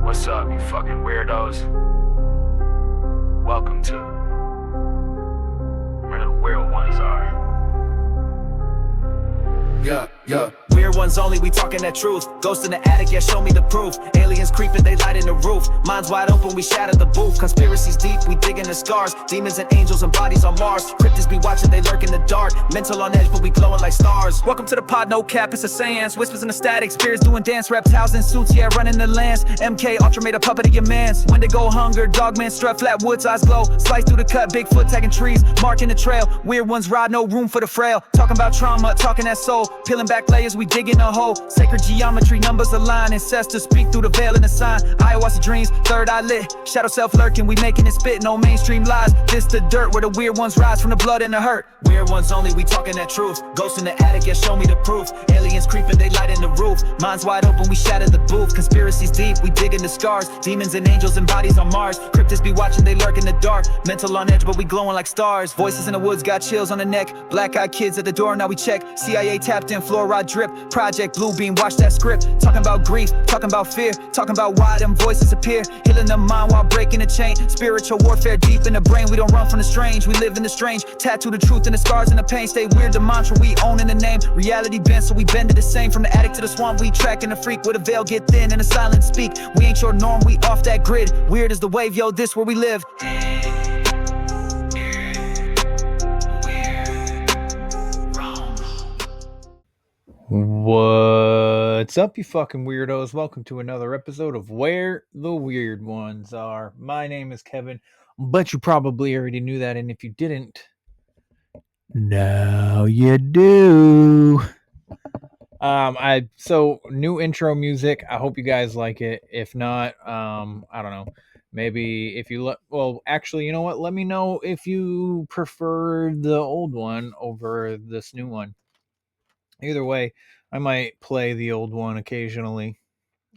What's up, you fucking weirdos? Welcome to where the weird ones are. Yeah. Weird ones only, we talking that truth. Ghost in the attic, yeah, show me the proof. Aliens creeping, they light in the roof. Minds wide open, we shatter the booth. Conspiracies deep, we dig in the scars. Demons and angels and bodies on Mars. Cryptids be watching, they lurk in the dark. Mental on edge, but we glowing like stars. Welcome to the pod, no cap, it's a seance. Whispers in the static, spirits doing dance. Reptiles in suits, yeah, running the lands. MK Ultra made a puppet of your mans. Wendigo hunger, dogman strut, flat woods, eyes glow. Slice through the cut, Bigfoot tagging trees. Marking the trail, weird ones ride, no room for the frail. Talking about trauma, talking that soul. Peeling back layers, we dig in a hole. Sacred geometry, numbers align. Ancestors speak through the veil in the sign. Ayahuasca dreams, third eye lit. Shadow self lurking, we making it spit. No mainstream lies. This the dirt where the weird ones rise from the blood and the hurt. Weird ones only, we talking that truth. Ghost in the attic, yeah, show me the proof. Aliens creeping, they light in the roof. Minds wide open, we shatter the booth. Conspiracies deep, we dig in the scars. Demons and angels and bodies on Mars. Cryptids be watching, they lurk in the dark. Mental on edge, but we glowing like stars. Voices in the woods got chills on the neck. Black-eyed kids at the door, now we check. CIA tapped in, fluoride drip. Project Bluebeam, watch that script. Talking about grief, talking about fear. Talking about why them voices appear. Healing the mind while breaking the chain. Spiritual warfare deep in the brain. We don't run from the strange, we live in the strange. Tattoo the truth and the scars and the pain. Stay weird, the mantra we own in the name. Reality bends, so we bend to the same. From the attic to the swamp, we tracking the freak. Where the veil get thin and the silence speak. We ain't your norm, we off that grid. Weird as the wave, yo, this where we live. What's up, you fucking weirdos? Welcome to another episode of Where the Weird Ones Are. My name is Kevin, but you probably already knew that, and if you didn't, now you do. So new intro music. I hope you guys like it. If not, I don't know. Maybe if you well, actually, you know what? Let me know if you prefer the old one over this new one. Either way, I might play the old one occasionally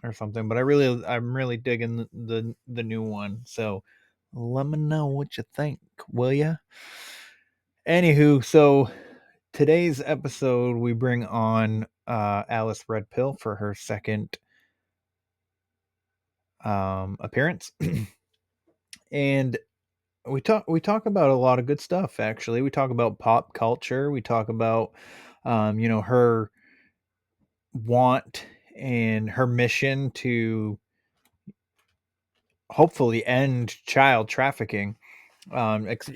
or something, but I'm really digging the new one. So let me know what you think, will ya? Anywho, so today's episode we bring on Alice Redpill for her second appearance. And we talk about a lot of good stuff. Actually, we talk about pop culture. We talk about her want and her mission to hopefully end child trafficking.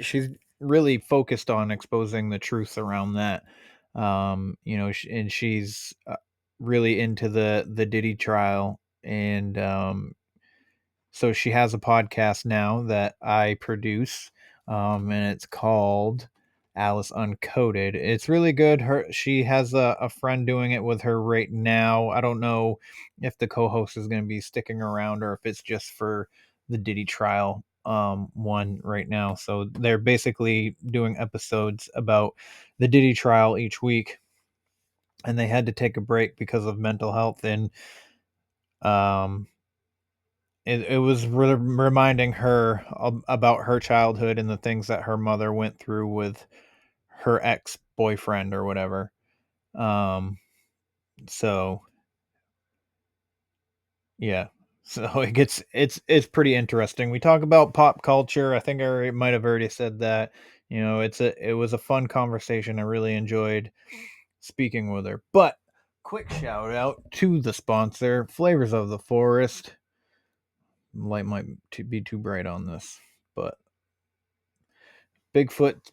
She's really focused on exposing the truth around that. And she's really into the Diddy trial, and so she has a podcast now that I produce, and it's called Alice Uncoded. It's really good. She has a friend doing it with her right now. I don't know if the co-host is going to be sticking around or if it's just for the Diddy trial one right now. So they're basically doing episodes about the Diddy trial each week, and they had to take a break because of mental health, and it was really reminding her about her childhood and the things that her mother went through with her ex-boyfriend or whatever. So yeah. So it's pretty interesting. We talk about pop culture. I think I might have already said that. It was a fun conversation. I really enjoyed speaking with her. But quick shout out to the sponsor, Flavors of the Forest. Light might be too bright on this, but Bigfoot's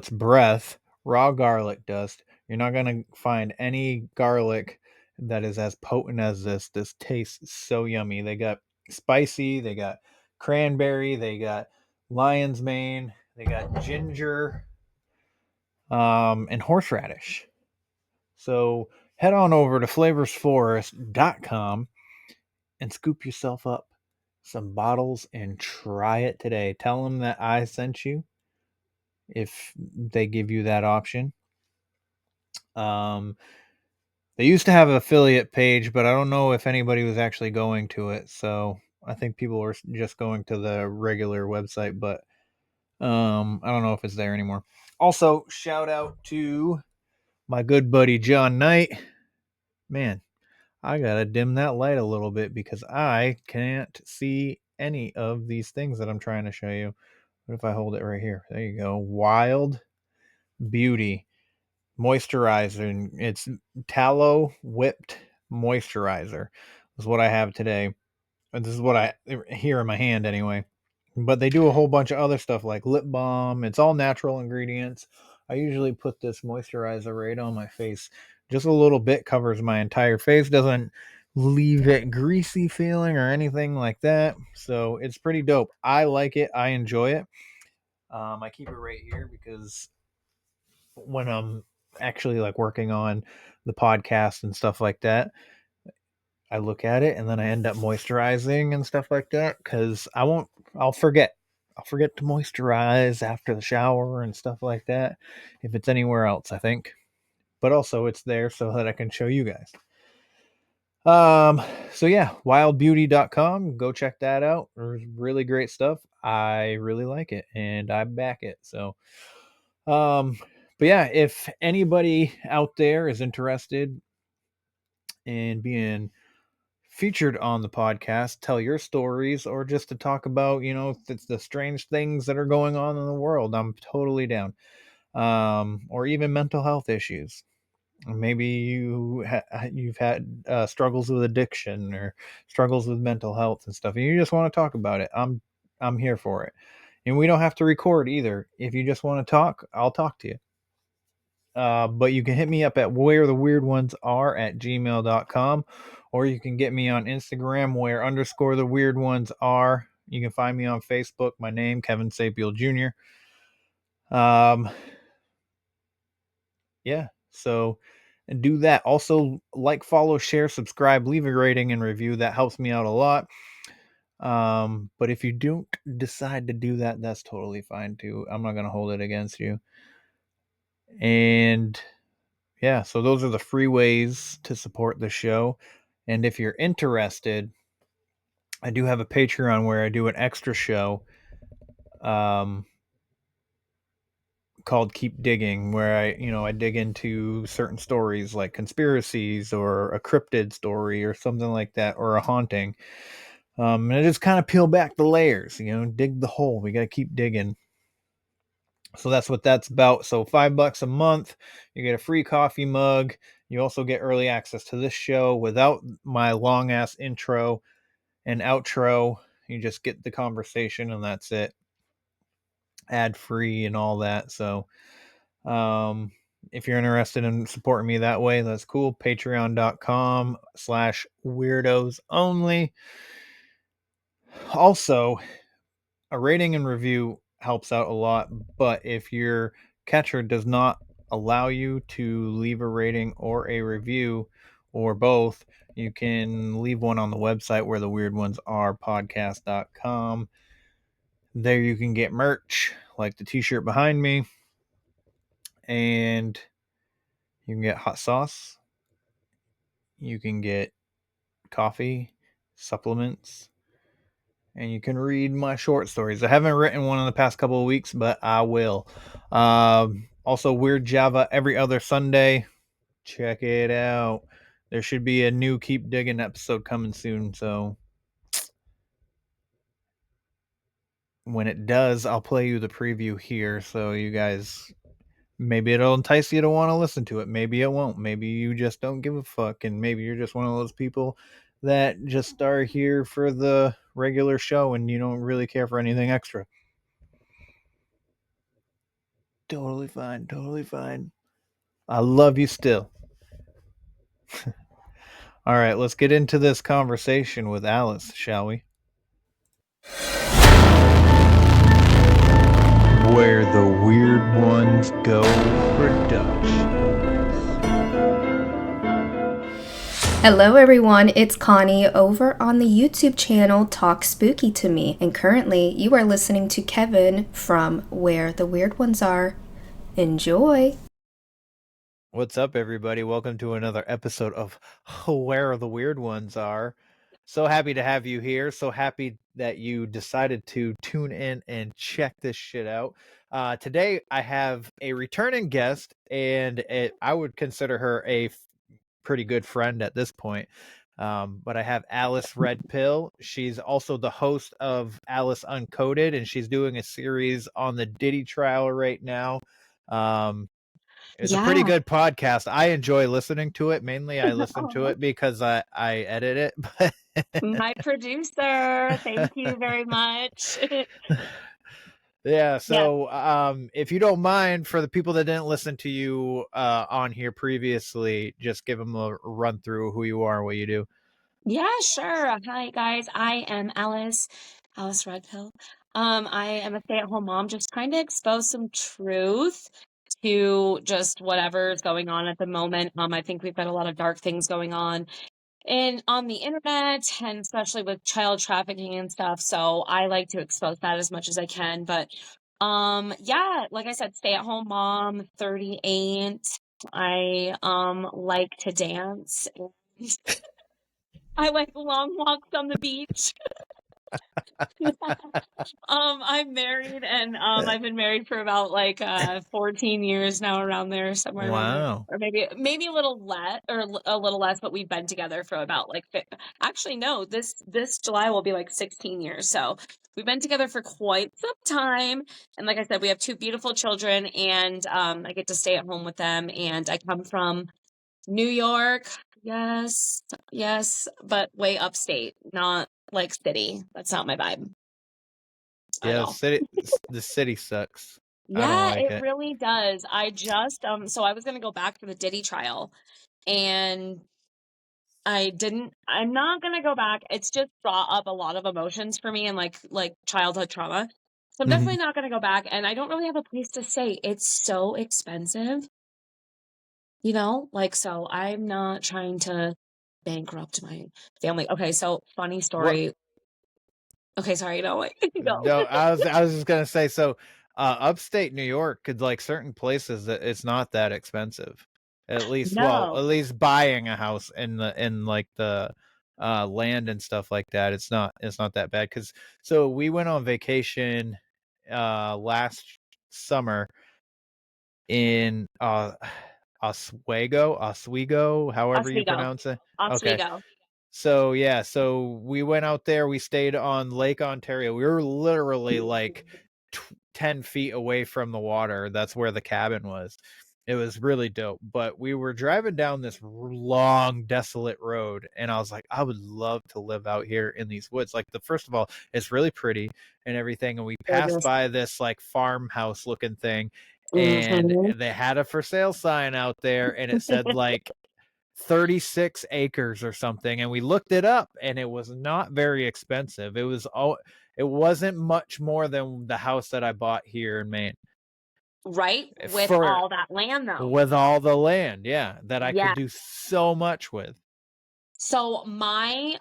breath, raw garlic dust. You're not gonna find any garlic that is as potent as this. This tastes so yummy. They got spicy, they got cranberry, they got lion's mane, they got ginger, and horseradish. So head on over to flavorsforest.com and scoop yourself up some bottles and try it today. Tell them that I sent you if they give you that option. They used to have an affiliate page, but I don't know if anybody was actually going to it. So I think people were just going to the regular website, but I don't know if it's there anymore. Also, shout out to my good buddy John Knight. Man, I gotta dim that light a little bit because I can't see any of these things that I'm trying to show you. What if I hold it right here? There you go. Wild Beauty moisturizer, and it's tallow whipped moisturizer is what I have today. And this is what I here in my hand anyway. But they do a whole bunch of other stuff like lip balm. It's all natural ingredients. I usually put this moisturizer right on my face. Just a little bit covers my entire face, doesn't leave it greasy feeling or anything like that. So it's pretty dope. I like it. I enjoy it. I keep it right here because when I'm actually like working on the podcast and stuff like that, I look at it and then I end up moisturizing and stuff like that because I'll forget. I'll forget to moisturize after the shower and stuff like that if it's anywhere else, I think. But also it's there so that I can show you guys. So yeah, wildbeauty.com. Go check that out. There's really great stuff. I really like it and I back it. So but yeah, if anybody out there is interested in being featured on the podcast, tell your stories, or just to talk about, the strange things that are going on in the world, I'm totally down. Or even mental health issues. Maybe you've had struggles with addiction or struggles with mental health and stuff, and you just want to talk about it. I'm here for it, and we don't have to record either. If you just want to talk, I'll talk to you. But you can hit me up at where the weird ones are at gmail.com, or you can get me on Instagram where _ the weird ones are. You can find me on Facebook, my name, Kevin Sapiel Jr. Yeah, so do that. Also, like, follow, share, subscribe, leave a rating and review. That helps me out a lot. But if you don't decide to do that, that's totally fine too. I'm not going to hold it against you. And yeah, so those are the free ways to support the show. And if you're interested, I do have a Patreon where I do an extra show um, called Keep Digging, where I dig into certain stories like conspiracies or a cryptid story or something like that, or a haunting. And I just kind of peel back the layers, dig the hole. We got to keep digging. So that's what that's about. So $5 a month, you get a free coffee mug. You also get early access to this show without my long ass intro and outro. You just get the conversation and that's it. Ad free and all that. So if you're interested in supporting me that way, that's cool. Patreon.com/weirdos only. Also, a rating and review helps out a lot, but if your catcher does not allow you to leave a rating or a review or both, you can leave one on the website where the weird ones are podcast.com. There you can get merch like the t-shirt behind me, and you can get hot sauce, you can get coffee, supplements, and you can read my short stories. I haven't written one in the past couple of weeks, but I will. Also, Weird Java every other Sunday. Check it out. There should be a new Keep Digging episode coming soon. So when it does, I'll play you the preview here. So you guys, maybe it'll entice you to want to listen to it. Maybe it won't. Maybe you just don't give a fuck. And maybe you're just one of those people that just are here for the regular show and you don't really care for anything extra. Totally fine. Totally fine. I love you still. All right, let's get into this conversation with Alice, shall we? Where the weird ones go production. Hello everyone, it's Connie over on the YouTube channel Talk Spooky to Me, and currently you are listening to Kevin from Where the Weird Ones Are. Enjoy! What's up, everybody? Welcome to another episode of Where the Weird Ones Are. So happy to have you here. So happy that you decided to tune in and check this shit out. Today, I have a returning guest, and I would consider her a pretty good friend at this point. But I have Alice Redpill. She's also the host of Alice Uncoded, and she's doing a series on the Diddy trial right now. It's a pretty Yeah. good podcast. I enjoy listening to it. Mainly, I listen to Aw. it because I edit it. But My producer, thank you very much. yeah, Yeah. so if you don't mind, for the people that didn't listen to you on here previously, just give them a run through who you are, what you do. Yeah, sure. Hi guys. I am Alice Redpill. I am a stay-at-home mom, just trying to expose some truth to just whatever's going on at the moment. I think we've got a lot of dark things going on on the internet, and especially with child trafficking and stuff. So I like to expose that as much as I can. But yeah, like I said, stay-at-home mom, 38. I like to dance. I like long walks on the beach. I'm married, and I've been married for about 14 years now, around there, somewhere around there, Wow. or maybe a little less, but we've been together for about actually no, this July will be 16 years. So we've been together for quite some time, and like I said, we have two beautiful children, and I get to stay at home with them, and I come from New York. Yes, yes, but way upstate, not city. That's not my vibe at Yeah, all. the city sucks. I don't Yeah, like it it. really does. I just so I was gonna go back for the Diddy trial, and I didn't. I'm not gonna go back. It's just brought up a lot of emotions for me, and like childhood trauma. So I'm Mhm. definitely not gonna go back, and I don't really have a place to stay. It's so expensive, so I'm not trying to bankrupt my family. Okay, so funny What? story. Okay, sorry, go. No, I was just gonna say, so upstate New York could, like, certain places that it's not that expensive. At least, well, No, at least buying a house in like the land and stuff like that, it's not that bad. Cause so we went on vacation last summer in Oswego, however you Oswego, pronounce it. Okay. Oswego. So yeah, so we went out there. We stayed on Lake Ontario. We were literally like 10 feet away from the water. That's where the cabin was. It was really dope. But we were driving down this long, desolate road, and I was like, I would love to live out here in these woods. Like, first of all, it's really pretty and everything. And we passed Gorgeous. by this like farmhouse looking thing, and Mhm. they had a for sale sign out there, and it said like 36 acres or something, and we looked it up, and it was not very expensive. It wasn't much more than the house that I bought here in Maine Right? With for all that land, though. with all the land, yeah, that I could Yeah. do so much with. So my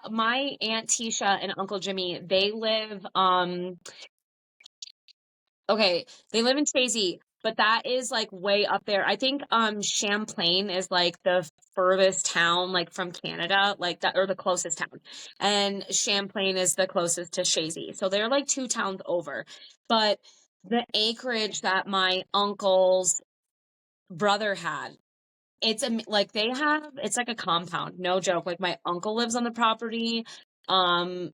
Aunt Tisha and Uncle Jimmy, they live okay, they live in Chazy, but that is way up there. I think Champlain is the furthest town from Canada, like that, or the closest town. And Champlain is the closest to Chazy. So they're two towns over. But the acreage that my uncle's brother had, it's like a compound, no joke. Like my uncle lives on the property. Um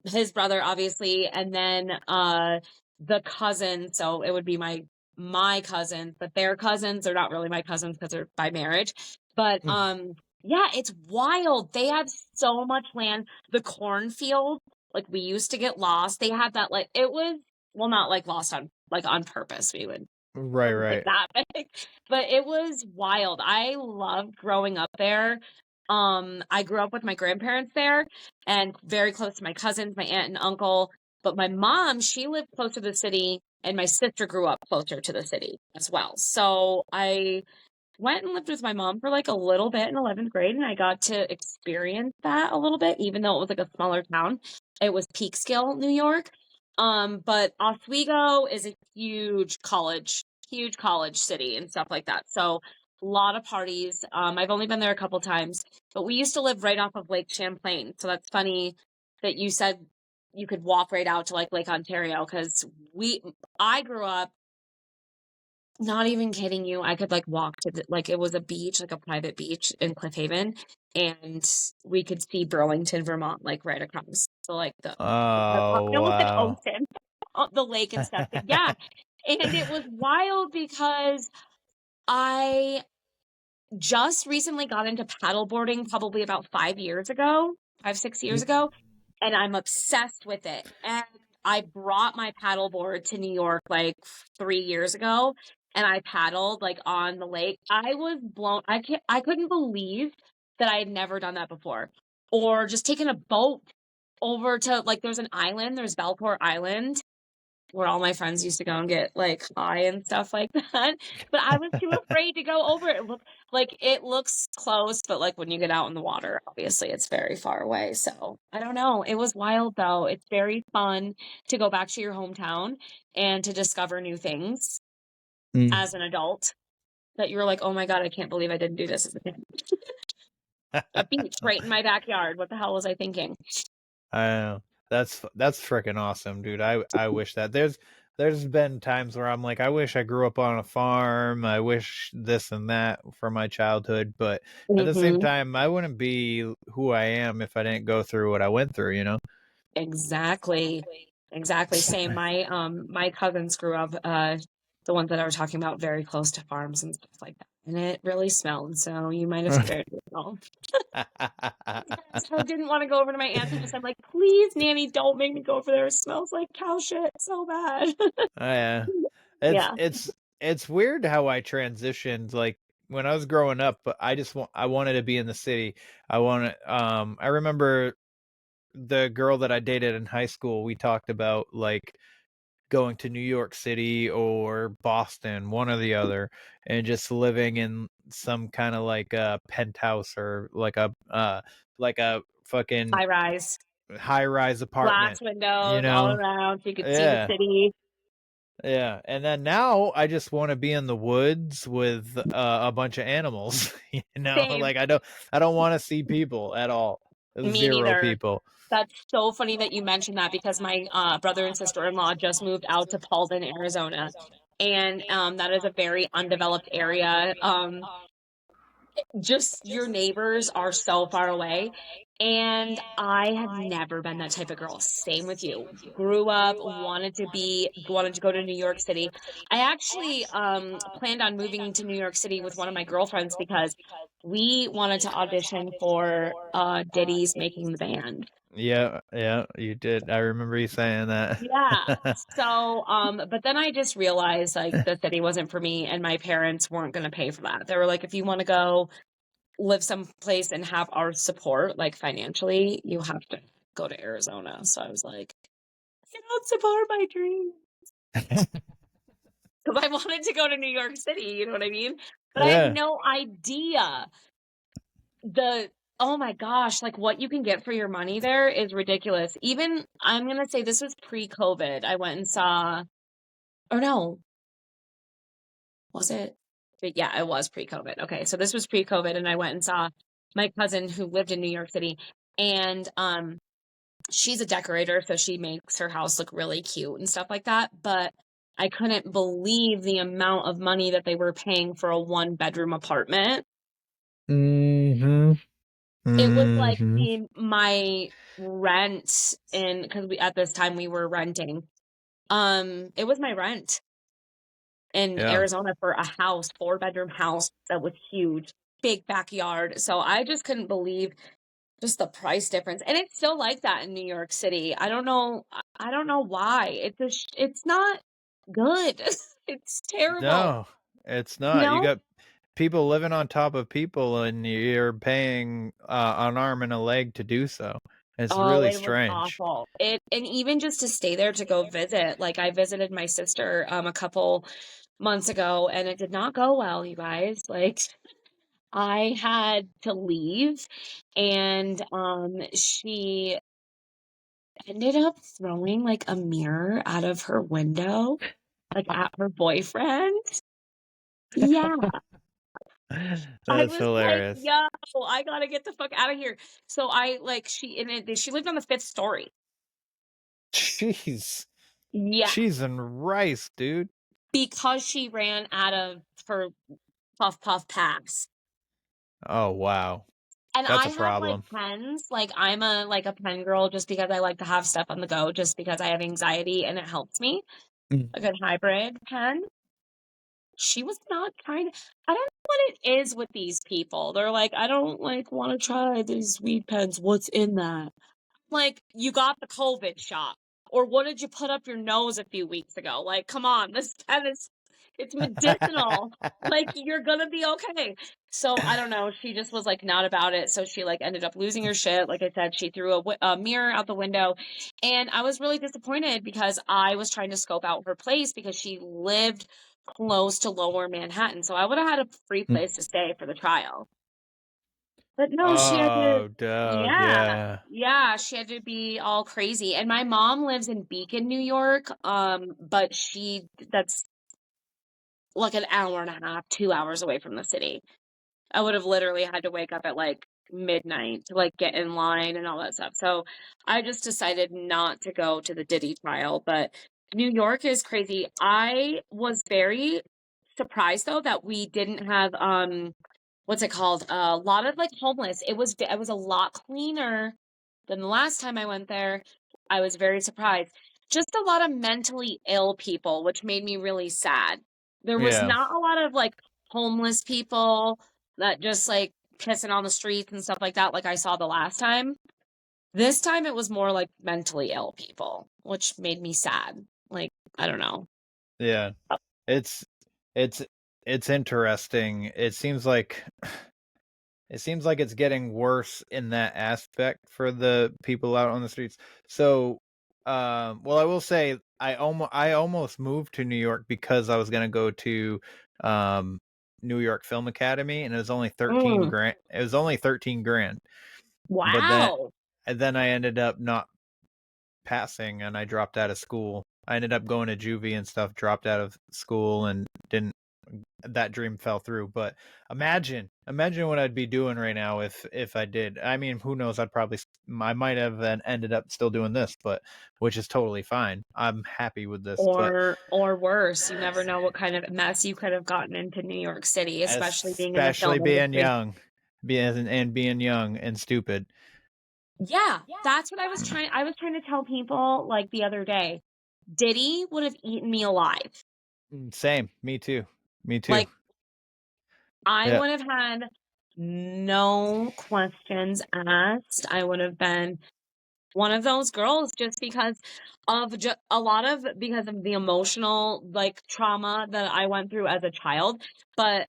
his brother obviously, and then the cousin, so it would be my cousins, but their cousins are not really my cousins because they're by marriage. But yeah, it's wild. They have so much land. The cornfield, we used to get lost. They had that, it was, well, not lost on purpose. We would Right, wasn't right. that big, but it was wild. I loved growing up there. I grew up with my grandparents there and very close to my cousins, my aunt and uncle. But my mom, she lived closer to the city, and my sister grew up closer to the city as well. So I went and lived with my mom for a little bit in 11th grade, and I got to experience that a little bit, even though it was a smaller town. It was Peekskill, New York. But Oswego is a huge college city and stuff like that. So a lot of parties. I've only been there a couple times, but we used to live right off of Lake Champlain. So that's funny that you said you could walk right out to Lake Ontario, because I grew up Not even kidding you. I could like walk to like it was a beach, like a private beach in Cliff Haven, and we could see Burlington, Vermont, like right across. So like I Oh, almost said wow. ocean, the lake and stuff. But yeah, and it was wild because I just recently got into paddleboarding probably about 5 years ago, 5, 6 years ago, and I'm obsessed with it. And I brought my paddleboard to New York like 3 years ago, and I paddled like on the lake. I was blown. I couldn't believe that I had never done that before. Or just taking a boat over to like there's an island, there's Belport Island, where all my friends used to go and get like high and stuff like that. But I was too afraid to go over it. It looks close, but like when you get out in the water, obviously it's very far away. So I don't know. It was wild though. It's very fun to go back to your hometown and to discover new things Mm. as an adult that you're like, oh my God, I can't believe I didn't do this as a kid. A beach right in my backyard. What the hell was I thinking? I know. That's freaking awesome, dude. I wish that there's been times where I'm like, I wish I grew up on a farm. I wish this and that for my childhood, but at the same Mm-hmm. time, I wouldn't be who I am if I didn't go through what I went through, you know? Exactly. Exactly. Same. My cousins grew up the ones that I was talking about very close to farms and stuff like that. And it really smelled, so you might have spared yourself. So I didn't want to go over to my aunt's and I'm like, please, Nanny, don't make me go over there. It smells like cow shit so bad. Oh, yeah. Yeah. It's weird how I transitioned. Like when I was growing up, but I wanted to be in the city. I remember the girl that I dated in high school, we talked about like going to New York City or Boston, one or the other, and just living in some kind of like a penthouse or like a fucking High rise, high rise glass apartment, you windows all know? around so you could see the Yeah. city. Yeah, and then now I just want to be in the woods with a bunch of animals, you know? Same. Like I don't want to see people at all. Me Zero neither. people. That's so funny that you mentioned that because my brother and sister-in-law just moved out to Paulden, Arizona. And that is a very undeveloped area. Just your neighbors are so far away. And I have never been that type of girl. Same with you. Grew up, wanted to go to New York City. I actually planned on moving to New York City with one of my girlfriends because we wanted to audition for Diddy's Making the Band. Yeah, yeah, you did. I remember you saying that. Yeah. So, but then I just realized like the city wasn't for me and my parents weren't going to pay for that. They were like, if you want to go live someplace and have our support, like financially, you have to go to Arizona. So I was like, you don't support my dream. Because I wanted to go to New York City, you know what I mean? But I had Yeah. no idea oh my gosh, like what you can get for your money there is ridiculous. Even, I'm going to say this was pre-COVID. I went and saw, or no, was it? But yeah, it was pre-COVID. Okay, so this was pre-COVID, and I went and saw my cousin who lived in New York City, and she's a decorator, so she makes her house look really cute and stuff like that. But I couldn't believe the amount of money that they were paying for a one-bedroom apartment. Mm-hmm. It was like Mm-hmm. my rent, and because we at this time we were renting. It was my rent in Yeah. Arizona for a house, 4-bedroom house that was huge, big backyard. So I just couldn't believe just the price difference. And it's still like that in New York City. I don't know. I don't know why. It's not good. It's terrible. No, it's You not. You know? got people living on top of people and you're paying an arm and a leg to do so. It's Oh, really it was strange. awful. And even just to stay there to go visit, like I visited my sister a couple months ago and it did not go well, you guys. Like I had to leave and she ended up throwing like a mirror out of her window, like at her boyfriend. Yeah. I That's was like, hilarious. yo, I gotta get the fuck out of here. So I like she lived on the 5th story. Jeez. Yeah. Cheese and rice, dude. because she ran out of her puff puff pass. Oh wow. And That's I a have like problem. pens. Like I'm a pen girl just because I like to have stuff on the go, just because I have anxiety and it helps me. Mm. A good hybrid pen. She was not trying to. I don't know what it is with these people. They're like, I don't like want to try these weed pens. What's in that? Like, you got the COVID shot. Or what did you put up your nose a few weeks ago? Like, come on, this pen is, it's medicinal. Like, you're gonna be okay. So, I don't know. She just was like not about it. So she like ended up losing her shit. Like I said, she threw a mirror out the window. And I was really disappointed because I was trying to scope out her place because she lived close to Lower Manhattan. So I would have had a free place to stay for the trial. But no, she had to, Oh, Doug, yeah, yeah. yeah, she had to be all crazy. And my mom lives in Beacon, New York. But that's like an hour and a half, 2 hours away from the city. I would have literally had to wake up at like midnight to like get in line and all that stuff. So I just decided not to go to the Diddy trial, but New York is crazy. I was very surprised though that we didn't have what's it called? A lot of like homeless. It was a lot cleaner than the last time I went there. I was very surprised. Just a lot of mentally ill people, which made me really sad. There was Yeah. not a lot of like homeless people that just like pissing on the streets and stuff like that, like I saw the last time. This time it was more like mentally ill people, which made me sad. Like, I don't know. Yeah. It's it's it's interesting. It seems like it's getting worse in that aspect for the people out on the streets. So, well, I will say I almost moved to New York because I was gonna go to New York Film Academy, and it was only 13 Mm, grand. It was only 13 grand. But wow. then I ended up not passing, and I dropped out of school. I ended up going to juvie and stuff, dropped out of school, and didn't. That dream fell through. But imagine what I'd be doing right now if I did. I mean, who knows? I might have then ended up still doing this, but which is totally fine. I'm happy with this. But Or worse, you never know what kind of mess you could have gotten into New York City, especially being in the especially film being industry. young, being young and stupid. Yeah, that's what I was trying to tell people like the other day. Diddy would have eaten me alive. Same. Me too. Me too. Like, I Yeah. would have had no questions asked. I would have been one of those girls just because of because of the emotional like trauma that I went through as a child. But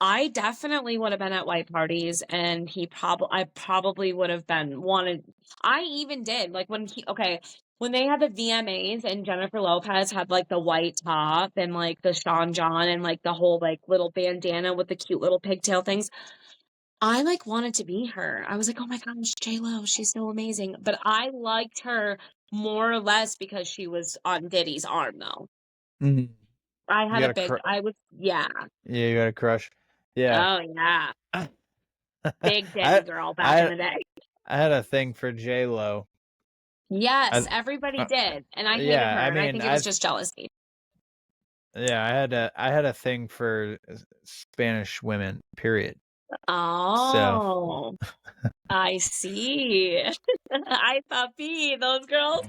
I definitely would have been at white parties, and I probably would have been wanted. I even did like when they had the VMAs and Jennifer Lopez had like the white top and like the Sean John and like the whole like little bandana with the cute little pigtail things. I like wanted to be her. I was like, oh my gosh, J-Lo, she's so amazing. But I liked her more or less because she was on Diddy's arm though. Mhm. I You had got a cr- yeah. Yeah, you got a crush. Yeah. Oh yeah. Big Diddy I girl back in I the day. I had a thing for J Lo. Yes, I, everybody did. And I hated yeah, her, I and I mean, think it was just jealousy. I had a thing for Spanish women. Period. So Oh, I see. I puppy, those girls.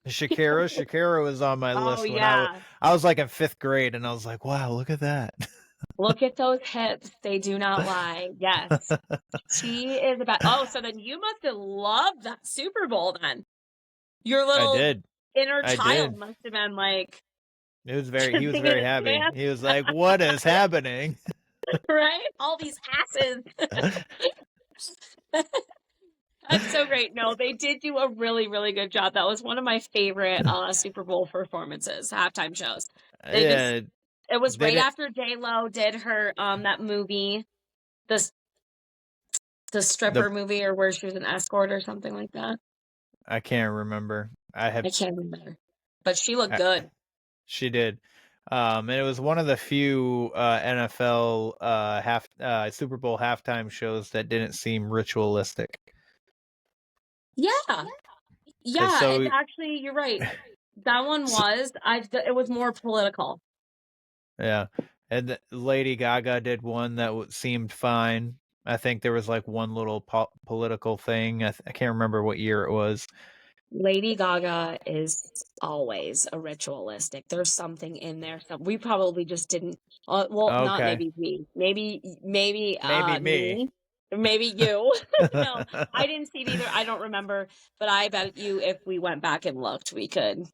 Shakira was on my Oh list when yeah. I was like in 5th grade, and I was like, wow, look at that. Look at those hips. They do not lie. Yes. She is about. Oh, so then you must have loved that Super Bowl then. Your I little did. inner I child did. must have been like He was pissing in very his happy. pants, He was like, what is happening? right? All these asses. That's so great. No, they did do a really, really good job. That was one of my favorite Super Bowl performances, halftime shows. Yeah, It was they right didn't. after J-Lo did her that movie, the the The stripper movie, or where she was an escort or something like that. I can't remember. I can't remember. But she looked I, good. she did. And it was one of the few NFL Super Bowl halftime shows that didn't seem ritualistic. Yeah. Cause Yeah, it's so actually, you're right. That one So- was. It was more political. Yeah. And Lady Gaga did one that seemed fine. I think there was like one little political thing. I can't remember what year it was. Lady Gaga is always a ritualistic. There's something in there. So we probably just didn't. Well, not Okay. maybe we. Maybe Maybe me. me. Maybe you. No, I didn't see it either. I don't remember. But I bet you, if we went back and looked, we could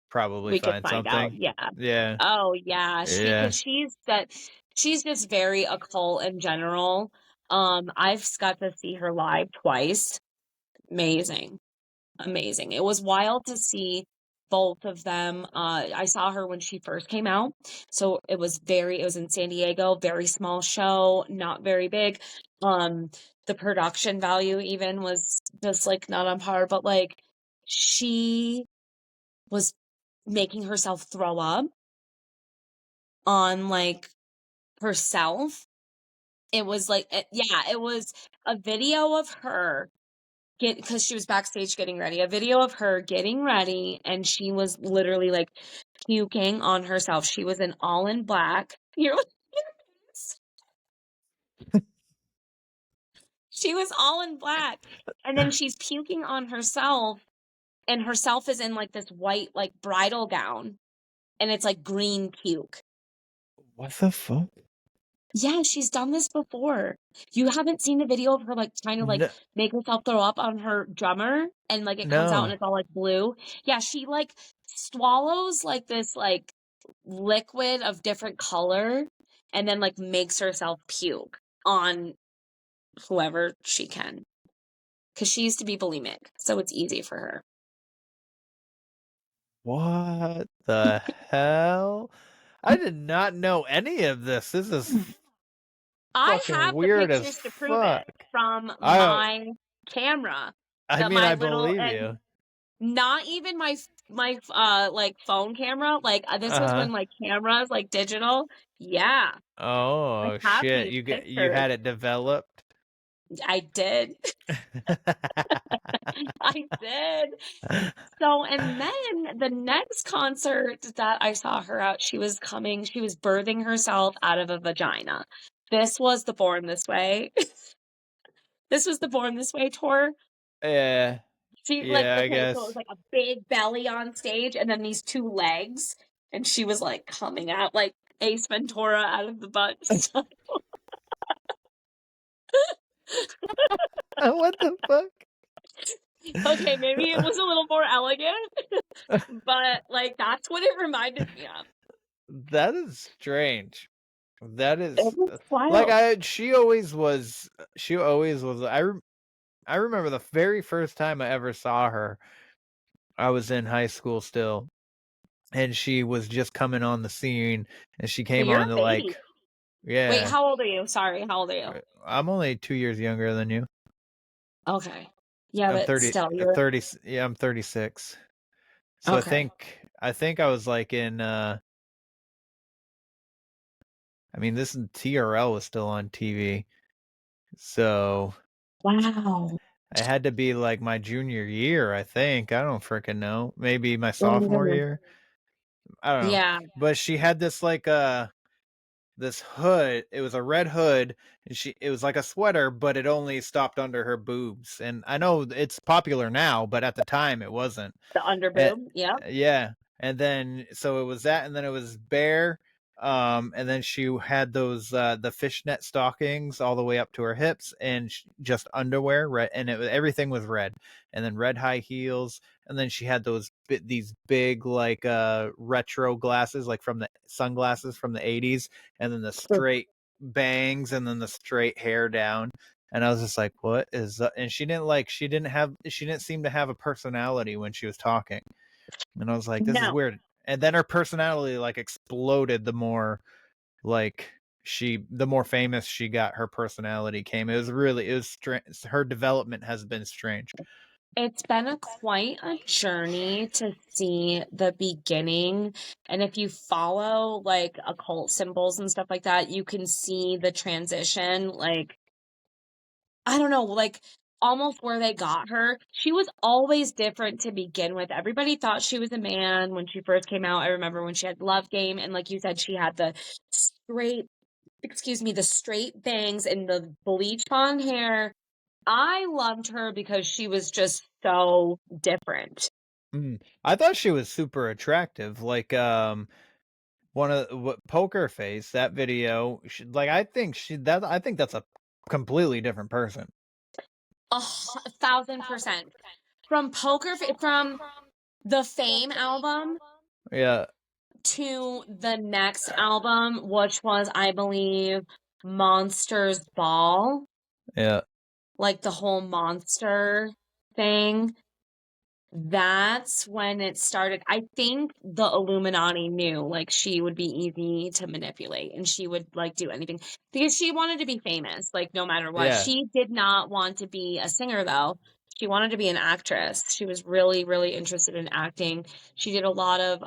Probably find find out. something. Yeah. Yeah. Oh yeah. Yeah. She's just very occult in general. I've got to see her live twice. Amazing. Amazing. It was wild to see both of them. I saw her when she first came out. So it was in San Diego, very small show, not very big. The production value even was just like not on par, but like she was making herself throw up on like herself. It was like, it was a video of her because she was backstage getting ready, a video of her getting ready, and she was literally like puking on herself. She was all in black. You're like, she was all in black, and then she's puking on herself, and herself is in like this white like bridal gown, and it's like green puke. What the fuck? Yeah, she's done this before. You haven't seen the video of her like trying to like No. make herself throw up on her drummer, and like it comes out and No. it's all like blue. Yeah, she like swallows like this like liquid of different color and then like makes herself puke on whoever she can. Cause she used to be bulimic, so it's easy for her. What the hell? I did not know any of this. This is I fucking have the weird as pictures to prove it fuck. from I my camera. I mean, My I little believe and you. not even my like phone camera. Like this was Uh-huh. when like cameras like digital. Yeah, I Oh have shit. these You pictures. had it developed? I did. I did. So, and then the next concert that I saw her at, she was birthing herself out of a vagina. This was the Born This Way. This was the Born This Way tour. Yeah. She like, Yeah, I okay, so it was guess. like a big belly on stage and then these two legs, and she was like coming out like Ace Ventura out of the butt. What the fuck? Okay, maybe it was a little more elegant, but like that's what it reminded me of. That is strange. That is It was like wild. she always was I remember the very first time I ever saw her. I was in high school still, and she was just coming on the scene, and she So came you're on a to baby. like, Wait, yeah. how old are you? Sorry, how old are you? I'm only 2 years younger than you. Okay. Yeah, I'm but 30, still, you're 30. Yeah, I'm 36. So okay. I think I was like in I mean, this TRL was still on TV. So Wow. it had to be like my junior year, I think. I don't freaking know. Maybe my sophomore year. I don't know. Yeah, But she had this like this hood. It was a red hood, and it was like a sweater, but it only stopped under her boobs. And I know it's popular now, but at the time it wasn't. the underboob. Yep. Yeah. And then so it was that, and then it was bare. And then she had those the fishnet stockings all the way up to her hips, and just underwear, red, and everything was red. And then red high heels, and then she had these big like retro glasses, like from the sunglasses from the 80s, and then the straight bangs, and then the straight hair down. And I was just like, what is that? And she didn't seem to have a personality when she was talking. And I was like, this is No, weird. And then her personality like exploded the more famous she got, her personality came. It was strange. Her development has been strange. it's been quite a journey to see the beginning. And if you follow like occult symbols and stuff like that, you can see the transition. Like, I don't know, like almost where they got her. She was always different to begin with. Everybody thought she was a man when she first came out. I remember when she had Love Game, and like you said, she had the straight bangs and the bleach blonde hair. I loved her because she was just so different. I thought she was super attractive. Like, one of what Poker Face, that video, I think that's a completely different person. 1,000%. From from the Fame album Yeah, to the next album, which was, I believe, Monsters Ball, yeah. like the whole monster thing. That's when it started. I think the Illuminati knew like she would be easy to manipulate and she would like do anything because she wanted to be famous, like no matter what. Yeah. She did not want to be a singer though. She wanted to be an actress. She was really, really interested in acting. She did a lot of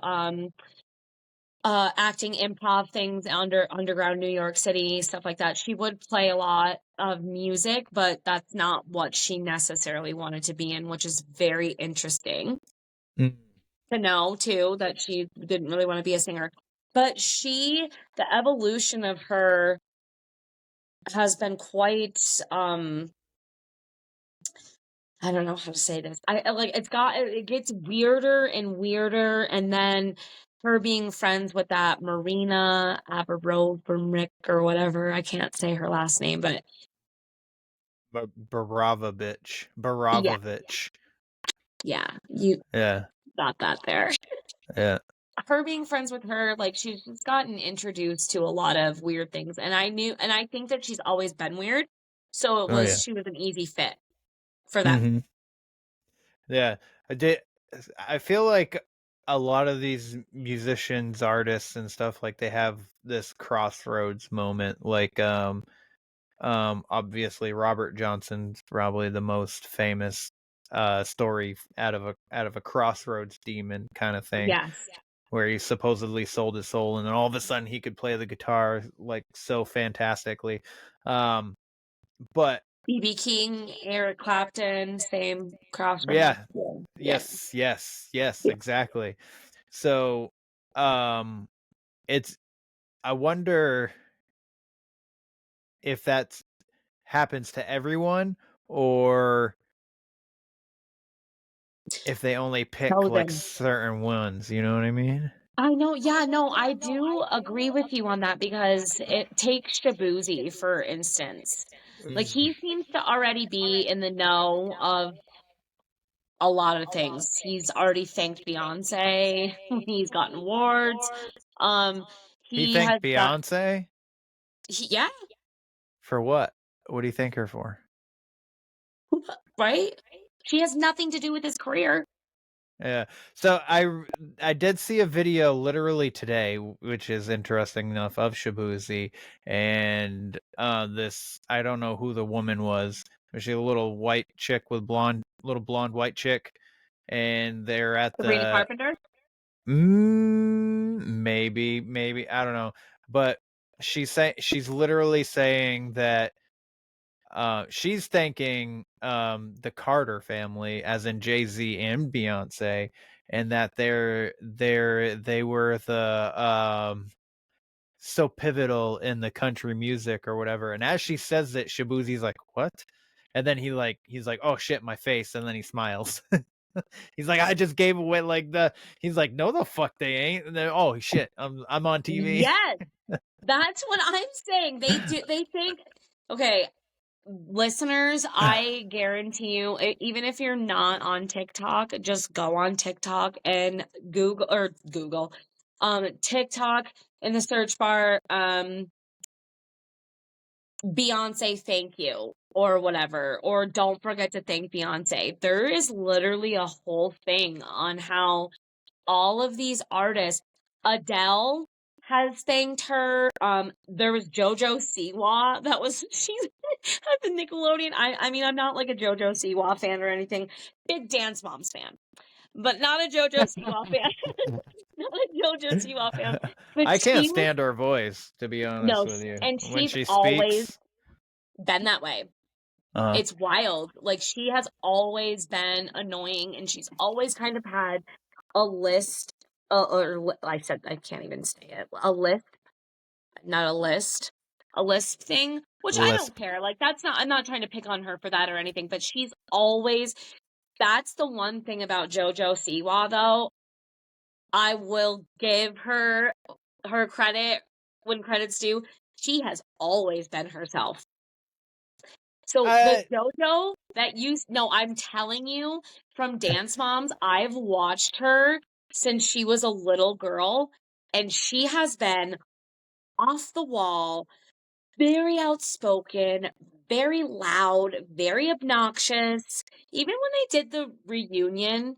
acting improv things underground New York City, stuff like that. She would play a lot of music, but that's not what she necessarily wanted to be in, which is very interesting to know too, that she didn't really want to be a singer. But the evolution of her has been quite I don't know how to say this. I like it gets weirder and weirder, and then her being friends with that Marina Abramovich or whatever. I can't say her last name, but Baravovich. yeah, you Yeah. got that there. Yeah. Her being friends with her, like she's just gotten introduced to a lot of weird things, and I think that she's always been weird, so she was an easy fit for them. Yeah. I feel like a lot of these musicians, artists and stuff, like they have this crossroads moment. Like obviously Robert Johnson's probably the most famous story out of a crossroads demon kind of thing. Yes. Where he supposedly sold his soul, and then all of a sudden he could play the guitar like so fantastically. But B.B. King, Eric Clapton, same crossroads. yeah, yes, exactly. So, it's I wonder if that happens to everyone, or if they only pick like certain ones. You know what I mean? I know. Yeah, no, I do agree with you on that because it takes Shabuzi, for instance. Like he seems to already be in the know of a lot of things. He's already thanked Beyonce. He's gotten awards. He He has thanked Beyonce yeah, for what? What do you thank her for? right? She has nothing to do with his career. Yeah. So I did see a video literally today, which is interesting enough, of Shabuzi, and this, I don't know who the woman was. She's a little white chick with little blonde white chick, and they're at Sabrina the Carpenter? maybe I don't know, but she's literally saying that she's thanking the Carter family, as in Jay-Z and Beyonce, and that they were the so pivotal in the country music or whatever. And as she says it, Shabuzi's like, "What?" And then he's like, "Oh shit, my face," and then he smiles. He's like, "I just gave away he's like, "No the fuck they ain't." And then, "Oh shit, I'm on TV." Yes. That's what I'm saying. They think, okay, listeners, I guarantee you, even if you're not on TikTok, just go on TikTok and Google TikTok in the search bar, Beyonce thank you or whatever, or don't forget to thank Beyonce. There is literally a whole thing on how all of these artists, Adele has thanked her. There was JoJo Siwa she's at the Nickelodeon. I mean, I'm not like a JoJo Siwa fan or anything. Big Dance Moms fan, but not a JoJo Siwa fan. Not a JoJo Siwa fan. But I can't stand her voice, to be honest with you. and When she's she always speaks, been that way. It's wild. Like, she has always been annoying, and she's always kind of had a list, I said, I can't even say it, a list, not a list, a list thing, which I don't Lisp. care. Like, that's not, I'm not trying to pick on her for that or anything, but she's always, that's the one thing about JoJo Siwa, though. I will give her credit when credit's due. She has always been herself. So the JoJo that I'm telling you, from Dance Moms, I've watched her since she was a little girl, and she has been off the wall, very outspoken, very loud, very obnoxious. Even when they did the reunion,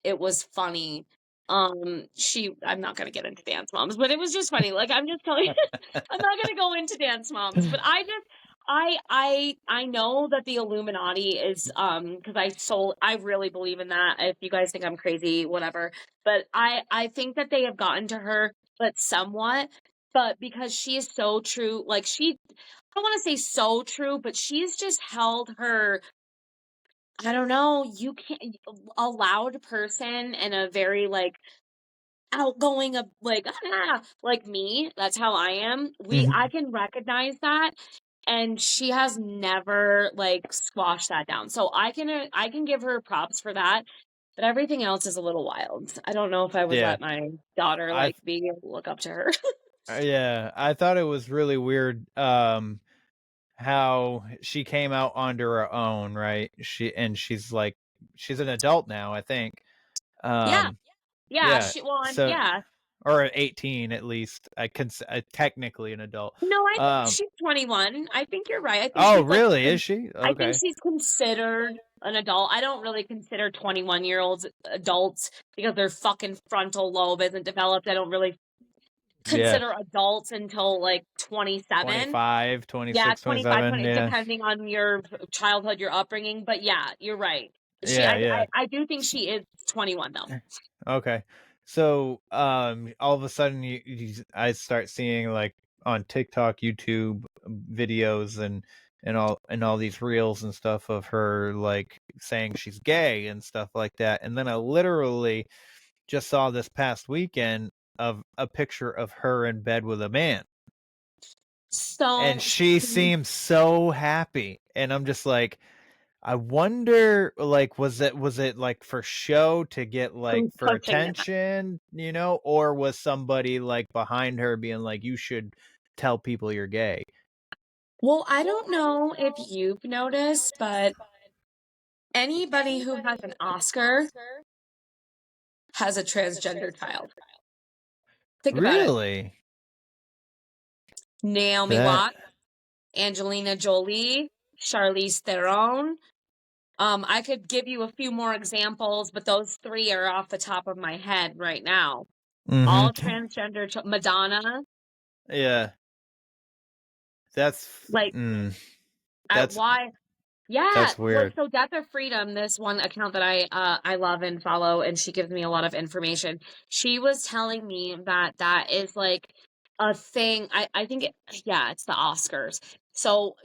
it was funny. I'm not gonna get into Dance Moms, but it was just funny. Like, I'm just telling you, I'm not gonna go into Dance Moms, but I know that the Illuminati is, because I really believe in that. If you guys think I'm crazy, whatever, but I think that they have gotten to her, but somewhat. But because she is so true, like, I don't want to say so true, but she's just held her, I don't know, a loud person and a very, like, outgoing, like me, that's how I am. I can recognize that, and she has never, like, squashed that down. So I can give her props for that, but everything else is a little wild. I don't know if I would Yeah. let my daughter, I like, be able to look up to her. yeah, I thought it was really weird how she came out onto her own, right? She's like, she's an adult now, I think. Yeah. Yeah, Yeah. and So, yeah. or 18 at least. Technically an adult. No, I think she's 21. I think you're right. I think Oh, she's, like, really? Is she? I think Okay. she's considered an adult. I don't really consider 21-year-olds adults because their fucking frontal lobe isn't developed. I don't really Yeah. consider adults until, like, 27. 25, Yeah, 26, 25, 27. 20, Yeah. depending on your childhood, your upbringing. But yeah, you're right. Yeah. I do think she is 21 though. Okay. So, all of a sudden I start seeing, like, on TikTok, YouTube videos and all these reels and stuff of her, like, saying she's gay and stuff like that. And then I literally just saw this past weekend of a picture of her in bed with a man. And So she seems so happy. And I'm just like, I wonder, like, was it like for show to get, like, who's for pushing that? attention, or was somebody, like, behind her being like, you should tell people you're gay? Well, I don't know if you've noticed, but anybody who has an Oscar has a transgender child. Think about it. Really? Naomi That Watts, Angelina Jolie, Charlize Theron. I could give you a few more examples, but those three are off the top of my head right now. All transgender, Madonna. Yeah. That's Like, that's why? Yeah, that's weird. so Death of Freedom, this one account that I love and follow, and she gives me a lot of information. She was telling me that is, like, a thing. I think it's the Oscars. So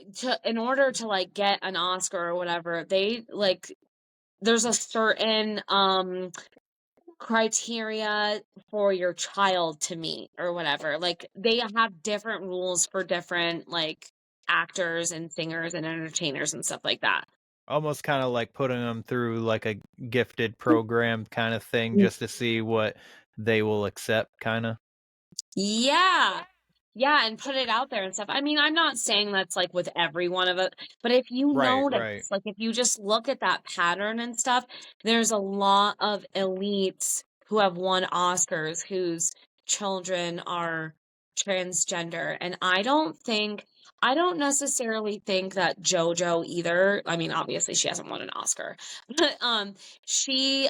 in order to, like, get an Oscar or whatever, they, like, there's a certain criteria for your child to meet or whatever. Like, they have different rules for different, like, actors and singers and entertainers and stuff like that. Almost kind of like putting them through, like, a gifted program kind of thing just to see what they will accept, kind of. Yeah. Yeah, and put it out there and stuff. I mean, I'm not saying that's, like, with every one of it, but if you Right. notice, like, if you just look at that pattern and stuff, there's a lot of elites who have won Oscars whose children are transgender. And I don't necessarily think that JoJo either. I mean, obviously she hasn't won an Oscar, but she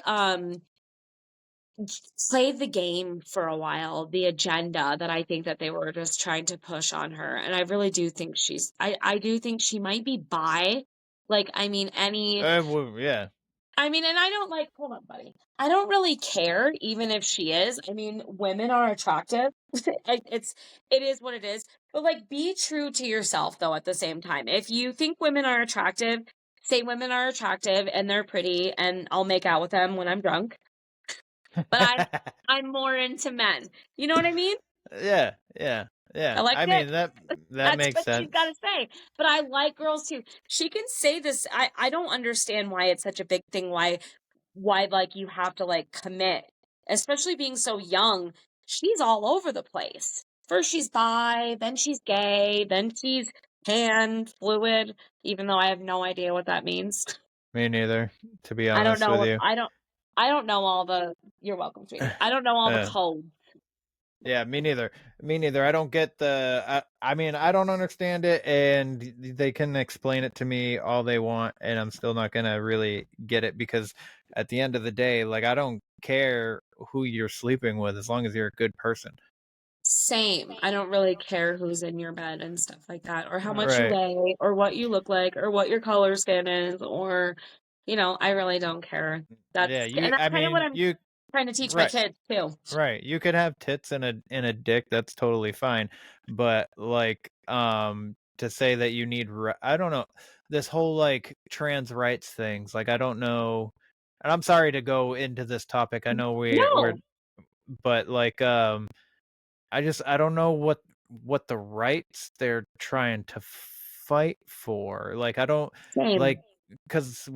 played the game for a while, the agenda that I think that they were just trying to push on her. And I really do think I do think she might be bi. Like, I mean, Well, yeah. I mean, and I don't like, hold on, buddy. I don't really care, even if she is. I mean, women are attractive. It is what it is. But like, be true to yourself, though, at the same time. If you think women are attractive, say women are attractive and they're pretty, and I'll make out with them when I'm drunk. But I'm more into men. You know what I mean? Yeah, yeah, yeah. I like I it. mean that That's makes what she's got to sense. say. But I like girls too. She can say this. I don't understand why it's such a big thing. Why like you have to like commit, especially being so young. She's all over the place. First she's bi, then she's gay, then she's pan, fluid, even though I have no idea what that means. Me neither, to be I don't honest with know. you. I don't know all the. You're welcome, sweetie. I don't know all the Uh, codes. yeah, me neither. Me neither. I don't get the. I mean, I don't understand it, and they can explain it to me all they want, and I'm still not gonna really get it because at the end of the day, like I don't care who you're sleeping with as long as you're a good person. Same. I don't really care who's in your bed and stuff like that, or how much you Right. weigh, or what you look like, or what your color skin is, or, I really don't care. Yeah. And that's I kind of what mean, I'm trying to teach my right. kids too. Right. You could have tits and a dick. That's totally fine. But like, to say that you need, I don't know, this whole like trans rights things. Like, I don't know. And I'm sorry to go into this topic. I know we're, No, but like, I don't know what the rights they're trying to fight for. Like, I don't same like, because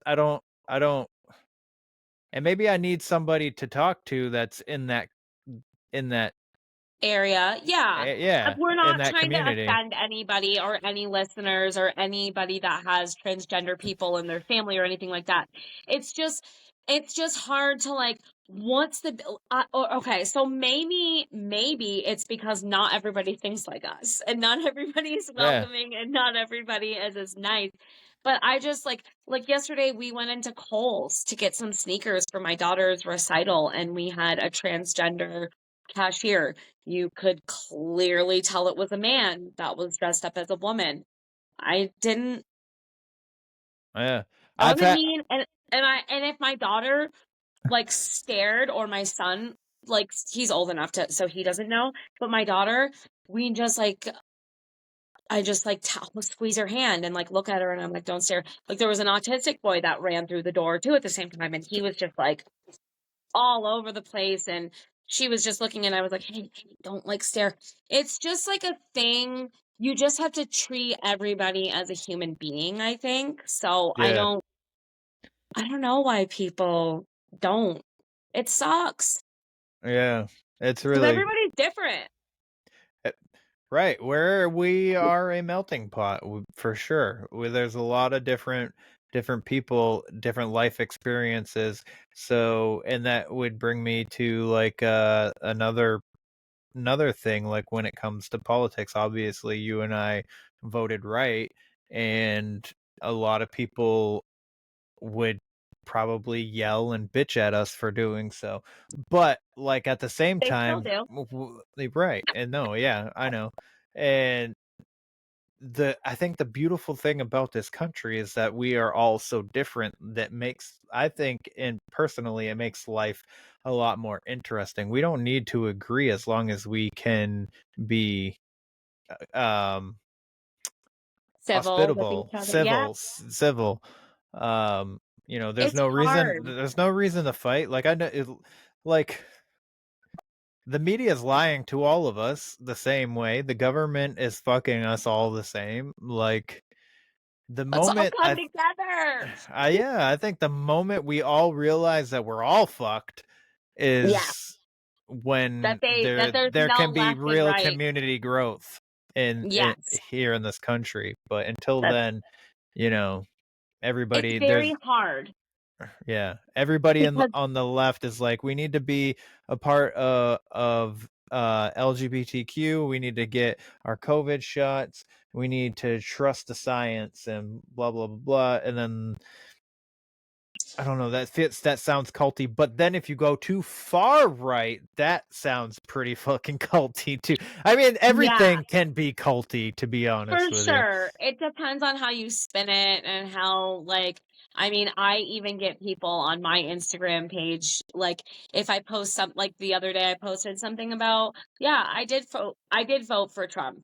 I don't. And maybe I need somebody to talk to that's in that area. Yeah. yeah, We're in not that trying to community. offend anybody or any listeners or anybody that has transgender people in their family or anything like that. It's just hard to like, what's the okay, so maybe it's because not everybody thinks like us and not everybody is Yeah. welcoming and not everybody is as nice. But I just like yesterday we went into Kohl's to get some sneakers for my daughter's recital and we had a transgender cashier. You could clearly tell it was a man that was dressed up as a woman. I didn't Yeah. I I've wasn't had mean, and if my daughter like stared, or my son, like he's old enough to so he doesn't know, but my daughter, we just like I just like squeeze her hand and like look at her and I'm like, don't stare. Like there was an autistic boy that ran through the door too at the same time and he was just like all over the place and she was just looking and I was like, hey, don't like stare. It's just like a thing. You just have to treat everybody as a human being, I think. So yeah. I don't know why people don't. It sucks Yeah. It's because really everybody's different. eh, right where we are a melting pot for sure. Where there's a lot of different people, different life experiences. So, and that would bring me to like another thing, like when it comes to politics. Obviously you and I voted right, and a lot of people would probably yell and bitch at us for doing so, but like at the same They still time, do. right, and no, yeah, I know. And I think the beautiful thing about this country is that we are all so different, that makes, I think, and personally, it makes life a lot more interesting. We don't need to agree as long as we can be um Civil with each hospitable, other. Yeah, civil. There's it's no reason hard. to fight. Like I know like the media is lying to all of us the same way. The government is fucking us all the same. Like the Let's all moment come together. yeah, I think the moment we all realize that we're all fucked Yeah, is when that there's there no can be left and real right. community growth in Yes, here in this country. But until that's then, you know, it's everybody very there's hard yeah, everybody because on the left is like, we need to be a part of LGBTQ. We need to get our COVID shots. We need to trust the science and blah blah blah blah. And then I don't know, that sounds culty, but then if you go too far right, that sounds pretty fucking culty too. I mean, Yeah, everything can be culty, to be for honest with you. sure. It depends on how you spin it and how, like, I mean, I even get people on my Instagram page, like, if I post like the other day I posted something about, yeah, I did vote for Trump Mhm.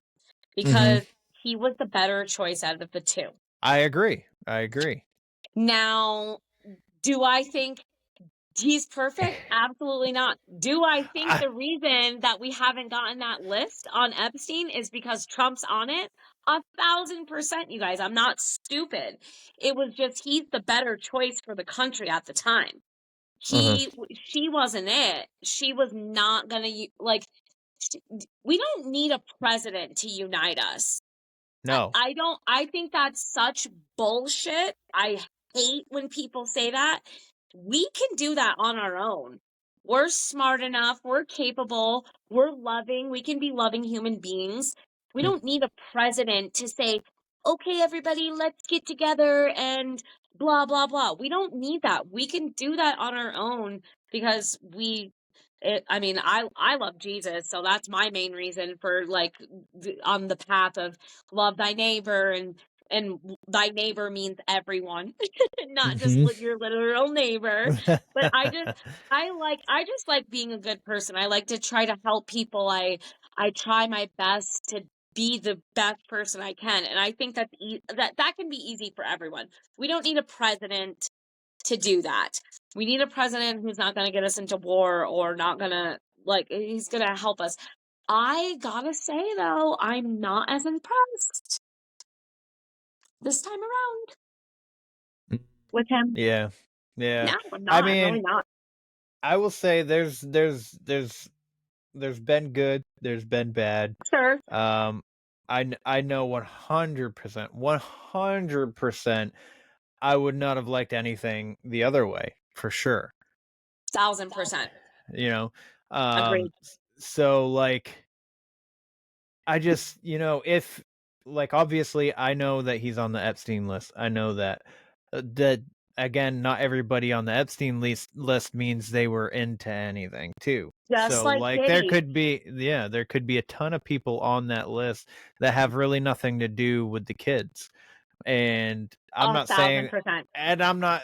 because he was the better choice out of the two. I agree. I agree. Now, do I think he's perfect? Absolutely not. Do I think I the reason that we haven't gotten that list on Epstein is because Trump's on it? 1,000%, you guys. I'm not stupid. It was just he's the better choice for the country at the time. Uh-huh. She wasn't it. She was not gonna like. We don't need a president to unite us. No. I think that's such bullshit. I hate when people say that. We can do that on our own. We're smart enough, we're capable, we're loving, we can be loving human beings. We Mm, don't need a president to say, okay, everybody, let's get together and blah, blah, blah. We don't need that. We can do that on our own because I mean, I love Jesus, so that's my main reason for like on the path of love thy neighbor, and thy neighbor means everyone, not just mhm. your literal neighbor. But I just like being a good person. I like to try to help people. I try my best to be the best person I can, and I think that can be easy for everyone. We don't need a president to do that. We need a president who's not going to get us into war or not going to, like, he's going to help us. I gotta say, though, I'm not as impressed this time around with him. Yeah. Yeah. No, I'm I not. I'm really mean, not. I will say there's been good, there's been bad. Sure. Um, I know 100%, 100% I would not have liked anything the other way, for sure, 1,000%. you know? Agreed. So, like, I just, if like, obviously, I know that he's on the Epstein list. I know that again, not everybody on the Epstein list means they were into anything too. Just So, like like, Diddy. there could be a ton of people on that list that have really nothing to do with the kids. And I'm A not thousand saying, percent. and I'm not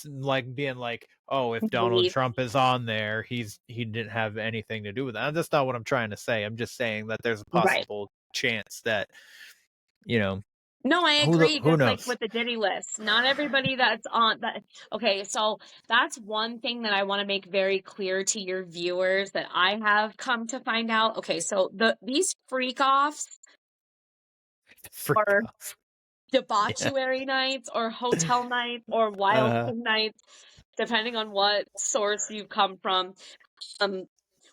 like being like, oh, if Donald Naive. Trump is on there, he didn't have anything to do with that. That's not what I'm trying to say. I'm just saying that there's a Right. possible chance that, you know, No, I agree. who Just like knows? with the Diddy list, not everybody that's on that. Okay, so that's one thing that I want to make very clear to your viewers that I have come to find out. Okay, so these freak offs Freak or off. Yeah. debauchery nights or hotel nights or wild Uh, thing nights, depending on what source you come from. Um,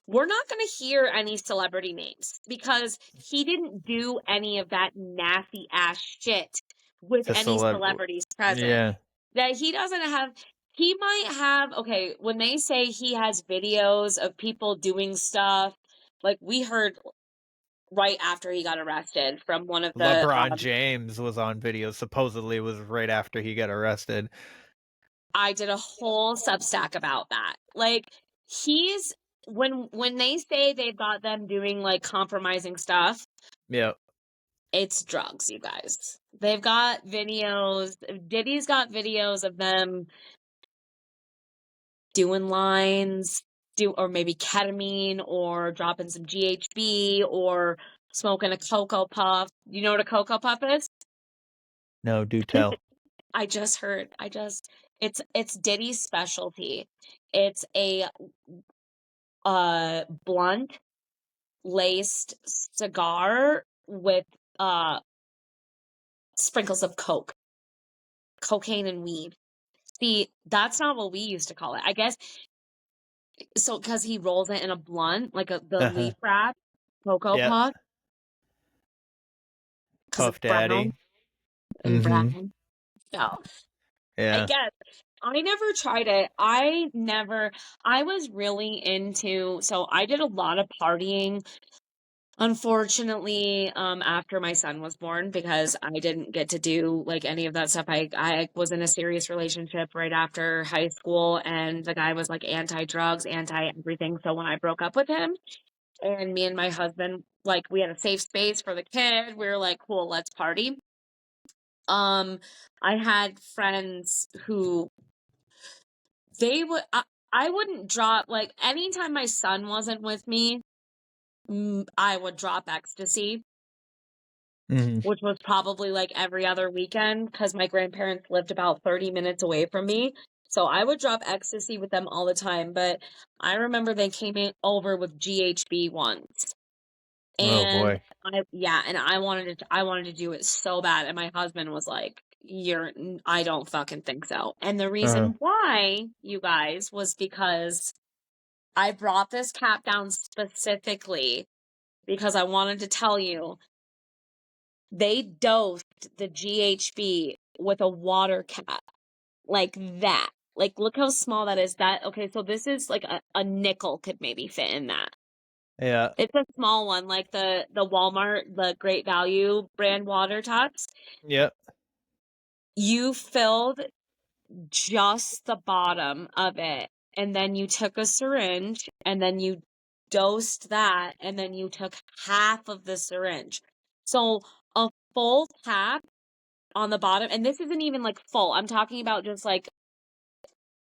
we're not going to hear any celebrity names because he didn't do any of that nasty ass shit with the any celeb. celebrities present. Yeah. That he doesn't have, he might have, okay, when they say he has videos of people doing stuff, like we heard right after he got arrested from one of the, LeBron James was on video. Supposedly, it was right after he got arrested. I did a whole Substack about that. Like he's, when they say they've got them doing like compromising stuff, Yeah. it's drugs, you guys. They've got videos. Diddy's got videos of them doing lines, or maybe ketamine, or dropping some GHB, or smoking a cocoa puff. You know what a cocoa puff is? No, do tell. I just heard. It's Diddy's specialty. It's a blunt laced cigar with sprinkles of cocaine and weed. See, that's not what we used to call it. I guess so because he rolls it in a blunt, like the Uh-huh. leaf wrap cocoa Yeah. puff, because it's Puff brown Daddy. and Mm-hmm. brown. So I Yeah. guess I never tried it. I was really into, so I did a lot of partying Unfortunately, after my son was born, because I didn't get to do like any of that stuff. I was in a serious relationship right after high school, and the guy was like anti-drugs, anti-everything. So when I broke up with him, and me and my husband, like, we had a safe space for the kid, we were like, cool, let's party. Um, I had friends who they would I wouldn't drop like anytime my son wasn't with me, I would drop ecstasy, Mhm. which was probably like every other weekend because my grandparents lived about 30 minutes away from me. So I would drop ecstasy with them all the time. But I remember they came over with GHB once. Oh And boy. I wanted to do it so bad. And my husband was like, I don't fucking think so. And the Uh, reason why, you guys, was because I brought this cap down specifically because I wanted to tell you they dosed the GHB with a water cap like that. Like, look how small that is. Okay, so this is like a nickel could maybe fit in that. yeah. It's a small one, like the Walmart, the Great Value brand water tots. Yep. You filled just the bottom of it, and then you took a syringe, and then you dosed that, and then you took half of the syringe. So a full cap on the bottom, and this isn't even like full. I'm talking about just like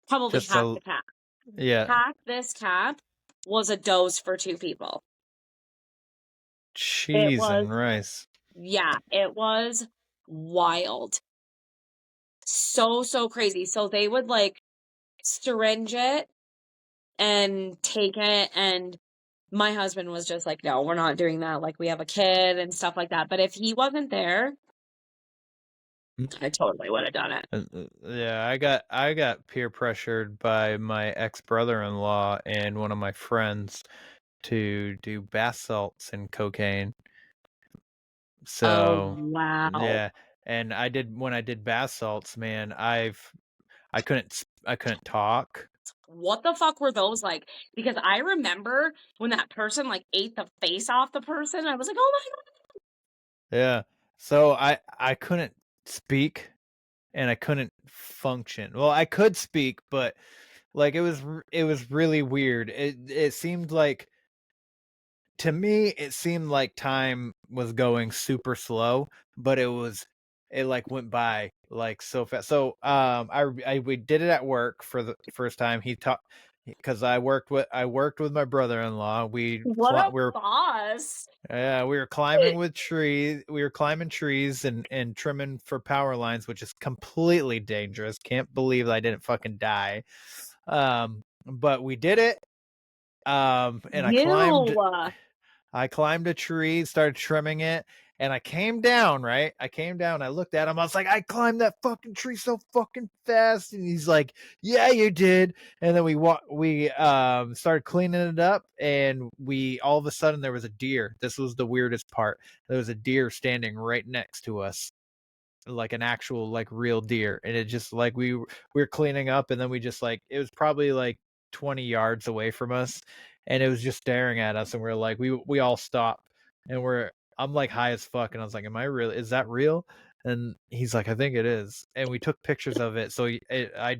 probably Just half a the cap. yeah. Half this cap was a dose for two people. It Cheese was, and rice. yeah, it was wild. So, so crazy. So they would like syringe it and take it, and my husband was just like, no, we're not doing that. Like, we have a kid and stuff like that. But if he wasn't there, I totally would have done it. Yeah, I got peer pressured by my ex-brother-in-law and one of my friends to do bath salts and cocaine. Oh, So, wow. yeah, and when I did bath salts, man, I couldn't talk. What the fuck were those like? Because I remember when that person like ate the face off the person, I was like, oh Yeah. So I couldn't speak and I couldn't function. Well, I could speak, but like it was really weird. It seemed like to me it seemed like time was going super slow, but it like went by like so fast. So we did it at work for the first time. He taught because I worked with my brother-in-law. my God, what a We were boss. yeah, we were climbing with trees. We were climbing trees and trimming for power lines, which is completely dangerous. Can't believe I didn't fucking die. But we did it. And You. I climbed a tree, started trimming it, and I came down, right? I came down, I looked at him, I was like, I climbed that fucking tree so fucking fast. And he's like, yeah, you did. And then we started cleaning it up, and we all of a sudden there was a deer. This was the weirdest part. There was a deer standing right next to us, like an actual like real deer. And it just like we were cleaning up, and then we just like it was probably like 20 yards away from us, and it was just staring at us, and we're like we all stopped, and I'm like high as fuck, and I was like, am I real, is that real? And he's like, I think it is. And we took pictures of it. So I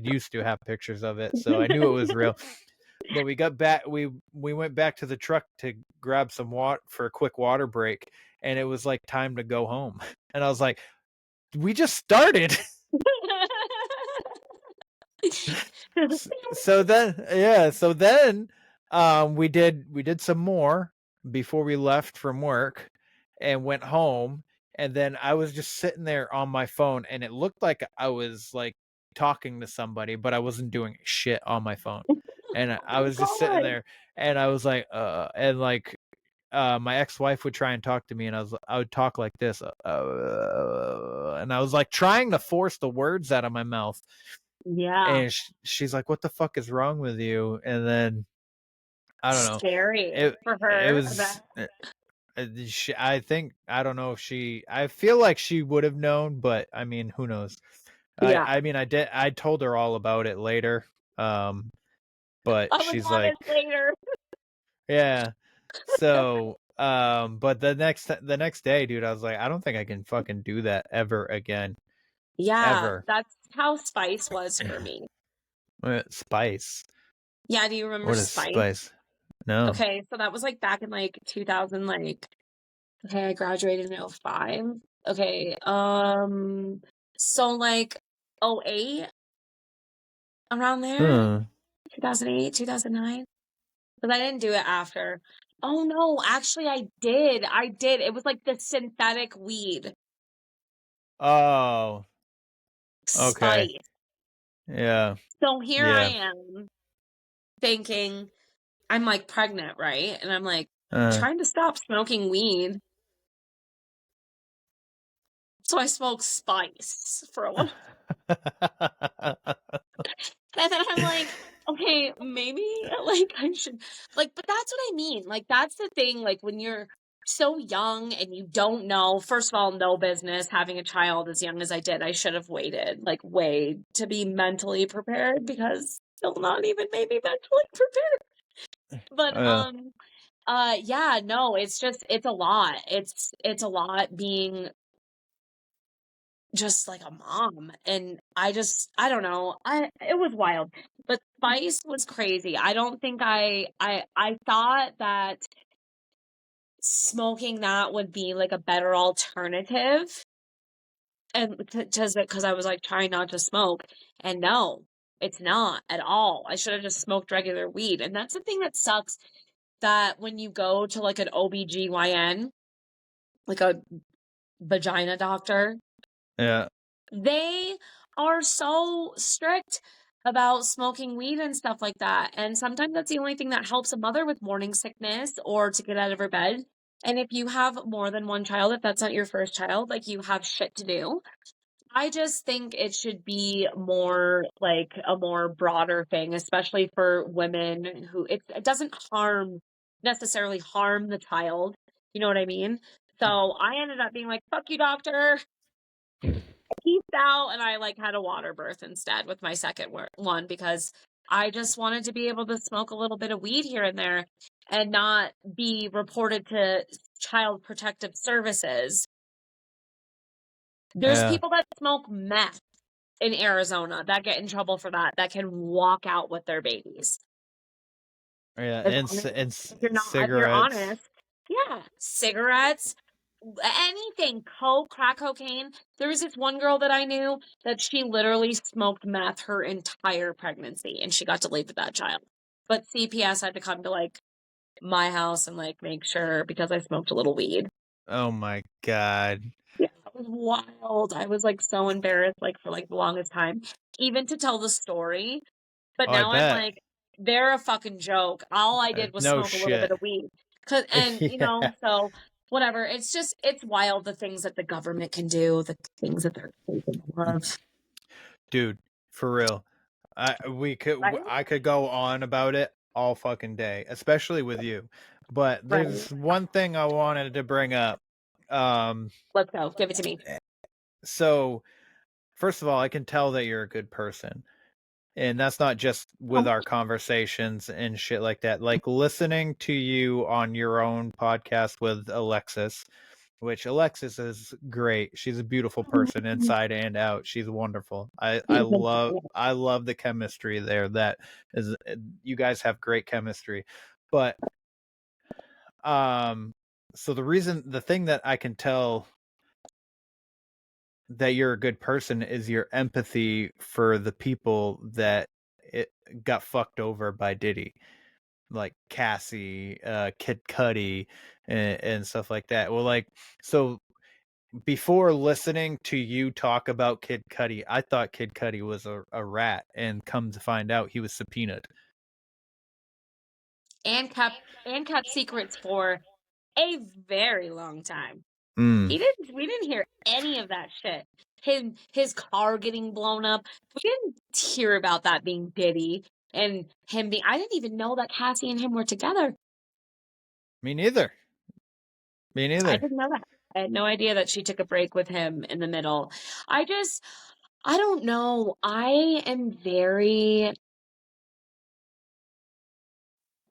used to have pictures of it, so I knew it was real. But we went back to the truck to grab some water for a quick water break, and it was like time to go home. And I was like, we just started. So then we did some more before we left from work and went home, and then I was just sitting there on my phone, and it looked like I was like talking to somebody, but I wasn't doing shit on my phone. And I Oh was just sitting my God. there, and I was like and like my ex-wife would try and talk to me, and I would talk like this, and I was like trying to force the words out of my mouth, Yeah. and she's like, "What the fuck is wrong with you?" And then I don't know. Scary for It her. was. I think I don't know if I feel like she would have known, but I mean, who knows? Yeah. I mean, I told her all about it later. But Oh my she's God, like, it's later. yeah. So, but the next day, dude, I was like, I don't think I can fucking do that ever again. Yeah, Ever. that's how Spice was for me. Spice. Yeah, do you remember What is Spice? spice? No. Okay, so that was like back in like 2000, like, okay, I graduated in 05. Okay, so like 08, around there, Huh. 2008, 2009. Because I didn't do it after. Oh no, actually I did. I did. It was like the synthetic weed. Oh. Okay. Spice. Yeah. So here I Yeah. am thinking I'm like pregnant, right? And I'm like Uh. trying to stop smoking weed. So I smoked Spice for a while. And then I'm like, okay, maybe like I should like, but that's what I mean. Like that's the thing, like when you're so young and you don't know, first of all, no business having a child as young as I did. I should have waited like way to be mentally prepared because still not even maybe mentally prepared. But Yeah. yeah, no, it's just it's a lot. It's a lot being just like a mom, and I don't know, it was wild, but Spice was crazy. I don't think I thought that smoking that would be like a better alternative, and just because I was like trying not to smoke, and no, it's not at all. I should have just smoked regular weed. And that's the thing that sucks, that when you go to like an OBGYN, like a vagina doctor, Yeah. they are so strict about smoking weed and stuff like that. And sometimes that's the only thing that helps a mother with morning sickness or to get out of her bed. And if you have more than one child, if that's not your first child, like you have shit to do. I just think it should be more like a more broader thing, especially for women who it doesn't necessarily harm the child. You know what I mean? So I ended up being like, fuck you, doctor, peaced out, and I like had a water birth instead with my second one because I just wanted to be able to smoke a little bit of weed here and there and not be reported to Child Protective Services. There's Yeah. people that smoke meth in Arizona that get in trouble for that can walk out with their babies. Yeah. As And long as if you're cigarettes. honest, yeah, cigarettes, anything, coke, crack cocaine. There was this one girl that I knew that she literally smoked meth her entire pregnancy, and she got to leave with that child. But CPS had to come to like my house and like make sure because I smoked a little weed. Oh my God. Yeah, it was wild. I was like so embarrassed, like for like the longest time, even to tell the story. But Oh, I now I'm bet. like, they're a fucking joke. All I did was No smoke a little bit shit. of weed. And Yeah. so whatever. It's just, it's wild the things that the government can do, the things that they're capable of. Dude, for real. Right? I could go on about it all fucking day, especially with you. But Right. there's one thing I wanted to bring up. Let's go. Give it to me. So first of all, I can tell that you're a good person. And that's not just with our conversations and shit like that. Like listening to you on your own podcast with Alexis, which Alexis is great. She's a beautiful person inside and out. She's wonderful. I love the chemistry there. That is, you guys have great chemistry. But so the thing that I can tell that you're a good person is your empathy for the people that it got fucked over by Diddy, like Cassie, Kid Cudi, and stuff like that. Well, like, so before listening to you talk about Kid Cudi, I thought Kid Cudi was a rat, and come to find out he was subpoenaed. And kept secrets for a very long time. Mm. We didn't hear any of that shit. His car getting blown up. We didn't hear about that being Diddy and him being, I didn't even know that Cassie and him were together. Me neither. Me I neither. didn't know that. I had no idea that she took a break with him in the middle. I don't know. I am very,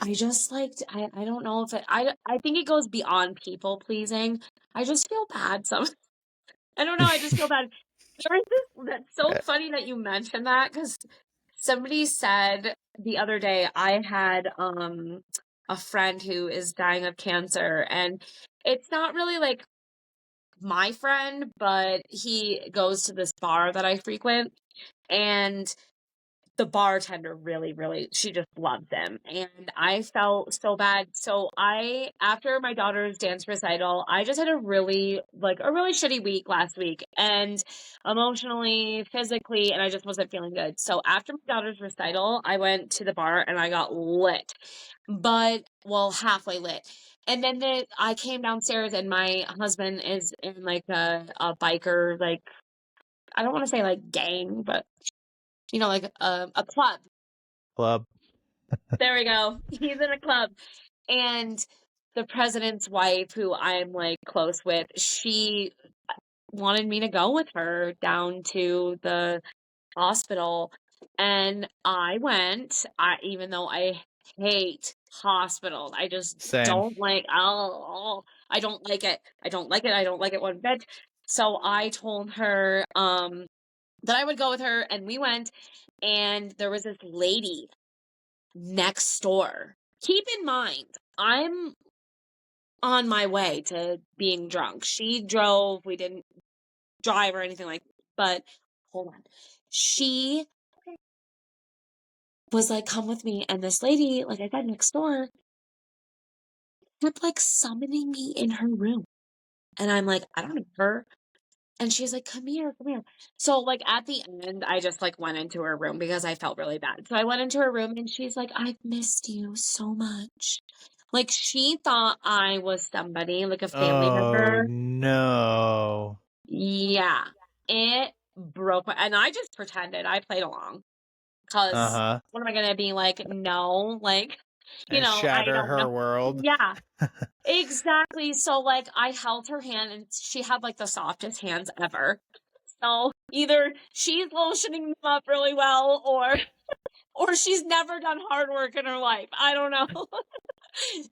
I just like I don't know if I think it goes beyond people pleasing. I just feel bad some I don't know, I just feel bad. There is this that's so funny that you mentioned that because somebody said the other day I had a friend who is dying of cancer, and it's not really like my friend, but he goes to this bar that I frequent, and the bartender really, she just loved him. And I felt so bad. So after my daughter's dance recital, I just had a really shitty week last week, and emotionally, physically, and I just wasn't feeling good. So after my daughter's recital, I went to the bar and I got lit, well, halfway lit. And then I came downstairs and my husband is in like a biker, like, I don't want to say like gang, but like a club. Club. There we go. He's in a club. And the president's wife, who I'm like close with, she wanted me to go with her down to the hospital. And I went, even though I hate hospitals. I just Same. don't like, I don't like it. I don't like it. I don't like it one bit. So I told her that I would go with her, and we went, and there was this lady next door. Keep in mind, I'm on my way to being drunk. She drove, we didn't drive or anything like that, but hold on. She was like, come with me. And this lady, like I said, next door, kept like summoning me in her room. And I'm like, I don't know her. And she's like, come here, come here. So like at the end, I just like went into her room because I felt really bad. So I went into her room and she's like, I've missed you so much. Like she thought I was somebody, like a family member. No. Yeah. It broke my, and I just pretended. I played along. Cause what am I gonna be like? No, like, And I shatter don't her know. world. Yeah. Exactly. So like I held her hand and she had like the softest hands ever. So either she's lotioning them up really well or she's never done hard work in her life. I don't know.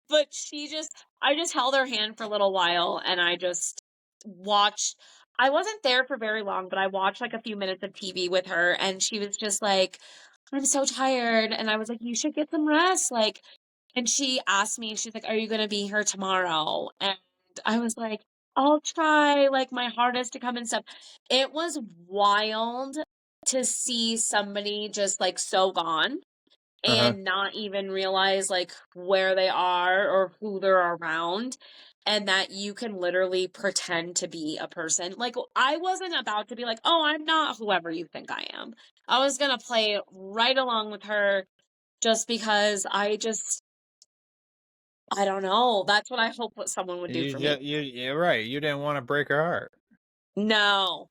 But I just held her hand for a little while and I just watched. I wasn't there for very long, but I watched like a few minutes of TV with her and she was just like, I'm so tired. And I was like, you should get some rest. Like, and she asked me, she's like, are you going to be here tomorrow? And I was like, I'll try like my hardest to come and stuff. It was wild to see somebody just like so gone and not even realize like where they are or who they're around, and that you can literally pretend to be a person. Like I wasn't about to be like, oh, I'm not whoever you think I am. I was gonna play right along with her just because I don't know. That's what I hope what someone would do for me. You're right. You didn't want to break her heart. No.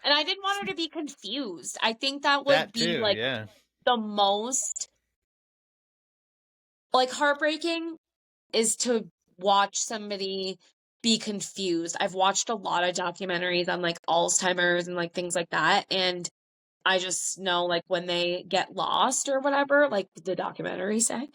And I didn't want her to be confused. I think that would That be too, like yeah. the most like heartbreaking is to watch somebody be confused. I've watched a lot of documentaries on like Alzheimer's and like things like that. And I just know like when they get lost or whatever, like the documentaries say,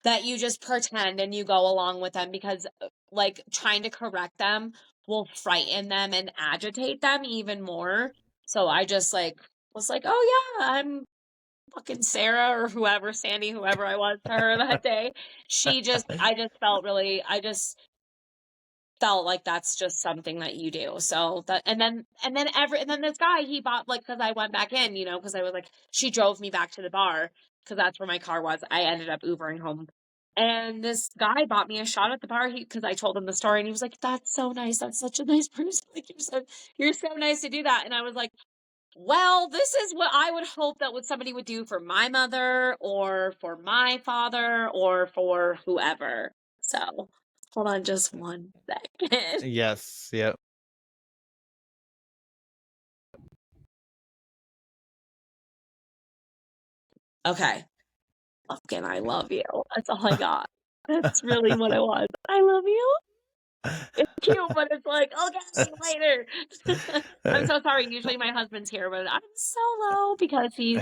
that you just pretend and you go along with them because like trying to correct them will frighten them and agitate them even more. So I just like was like, oh yeah, I'm fucking Sarah or whoever, Sandy, whoever I was to her that day. I just felt like that's just something that you do. So that, and then this guy, he bought like, cause I went back in, cause I was like, she drove me back to the bar cause that's where my car was. I ended up Ubering home. And this guy bought me a shot at the bar cause I told him the story and he was like, that's so nice. That's such a nice person. Like you're so nice to do that. And I was like, well, this is what I would hope that what somebody would do for my mother or for my father or for whoever. So hold on just one second. Yes, yep. Okay. Fucking I love you. That's all I got. That's really what I was. I love you. It's cute, but it's like, I'll get you later. I'm so sorry. Usually my husband's here, but I'm so low because he's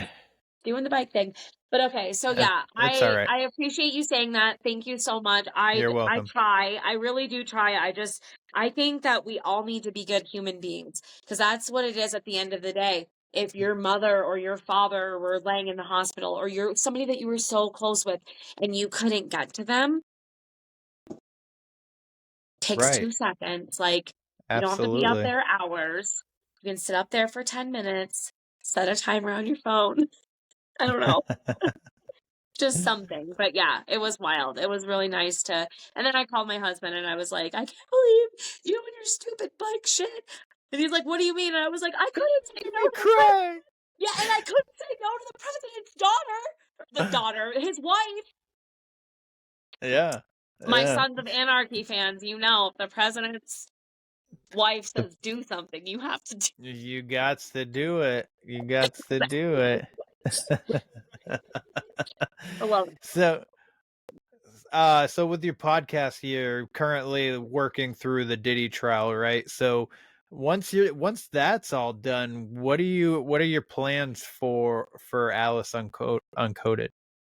doing the bike thing. But okay, so yeah, That's all right. I appreciate you saying that. Thank you so much. You're I welcome. try. I really do try. I think that we all need to be good human beings because that's what it is at the end of the day. If your mother or your father were laying in the hospital or you're somebody that you were so close with and you couldn't get to them, takes Right. 2 seconds. Like, you don't have to be up Absolutely. there hours. You can sit up there for 10 minutes, set a timer on your phone. I don't know. Just something. But yeah, it was wild. It was really nice to. And then I called my husband and I was like, I can't believe you and your stupid bike shit. And he's like, what do you mean? And I was like, I couldn't say Made no me to the president. cry. Yeah, and I couldn't say no to the president's daughter, his wife. Yeah. My Yeah. Sons of Anarchy fans, you know, if the president's wife says do something, you have to do. You got to do it. You got to do it. I love it. So with your podcast, you're currently working through the Diddy trial, right? So once that's all done, what are your plans for Alice Uncoded?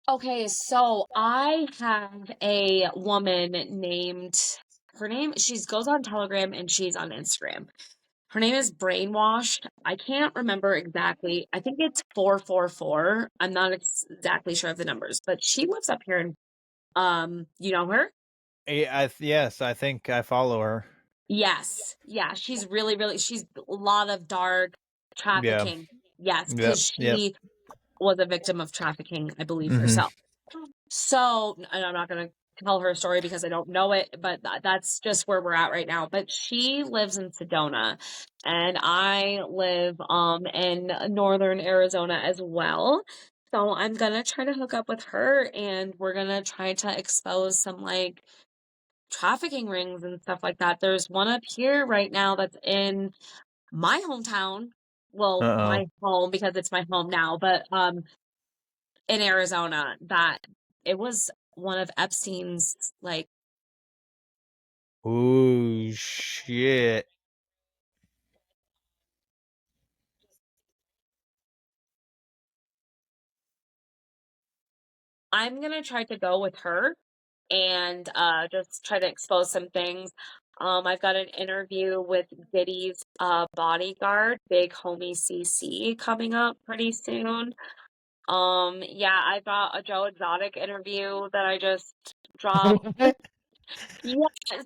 Okay, so I have a woman named she goes on Telegram and she's on Instagram. Her name is Brainwashed. I can't remember exactly. I think it's 444. I'm not exactly sure of the numbers, but she lives up here in you know her? Yes, I think I follow her. Yes. Yeah, she's she's a lot of dark Yeah. trafficking. Yes, Yep. because Yep. she was a victim of trafficking, I believe Mm-hmm. herself. So, and I'm not going to tell her story because I don't know it, but that's just where we're at right now. But she lives in Sedona and I live in northern Arizona as well. So I'm going to try to hook up with her and we're going to try to expose some like trafficking rings and stuff like that. There's one up here right now that's in my hometown. Well, Uh-oh. my home because it's my home now, but in Arizona that it was one of Epstein's like Ooh, shit. I'm gonna try to go with her and just try to expose some things. I've got an interview with Diddy's bodyguard, Big Homie CC, coming up pretty soon. Yeah, I've got a Joe Exotic interview that I just dropped. Yeah,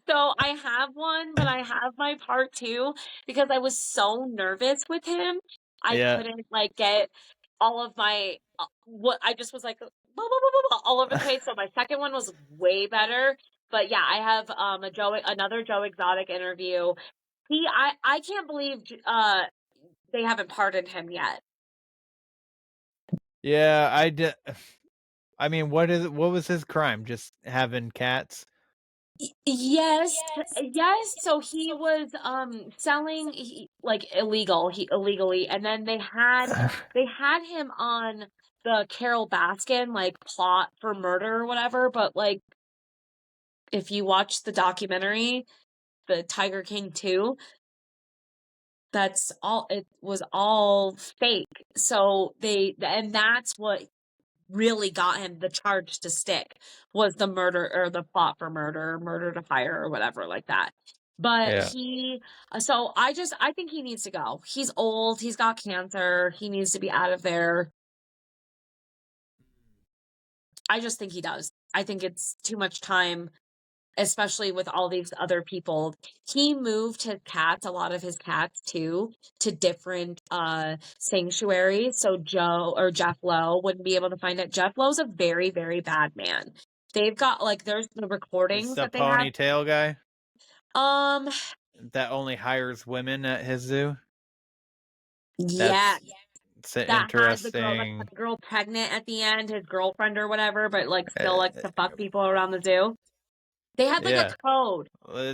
so I have one, but I have my part two because I was so nervous with him. I Yeah. couldn't like get all of my what I just was like blah, blah, blah, blah, blah, all over the place. So my second one was way better. But yeah, I have another Joe Exotic interview. I can't believe they haven't pardoned him yet. Yeah, I mean, what was his crime? Just having cats? Yes, yes. So he was selling like illegally, and then they had him on the Carol Baskin like plot for murder or whatever. But like, if you watch the documentary, the Tiger King 2, that's all. It was all fake. So and that's what really got him the charge to stick was the murder or the plot for murder to hire or whatever like that. But Yeah. I think he needs to go. He's old, he's got cancer, he needs to be out of there. I just think he does. I think it's too much time, especially with all these other people. He moved his cats, a lot of his cats too, to different sanctuaries. So Jeff Lowe wouldn't be able to find it. Jeff Lowe's a very, very bad man. They've got like there's the It's recordings the that they have. ponytail guy Um that only hires women at his zoo. yeah, It's that has the interesting. girl pregnant at the end, his girlfriend or whatever, but like still likes Uh, to fuck people around the zoo. They had like a yeah. code.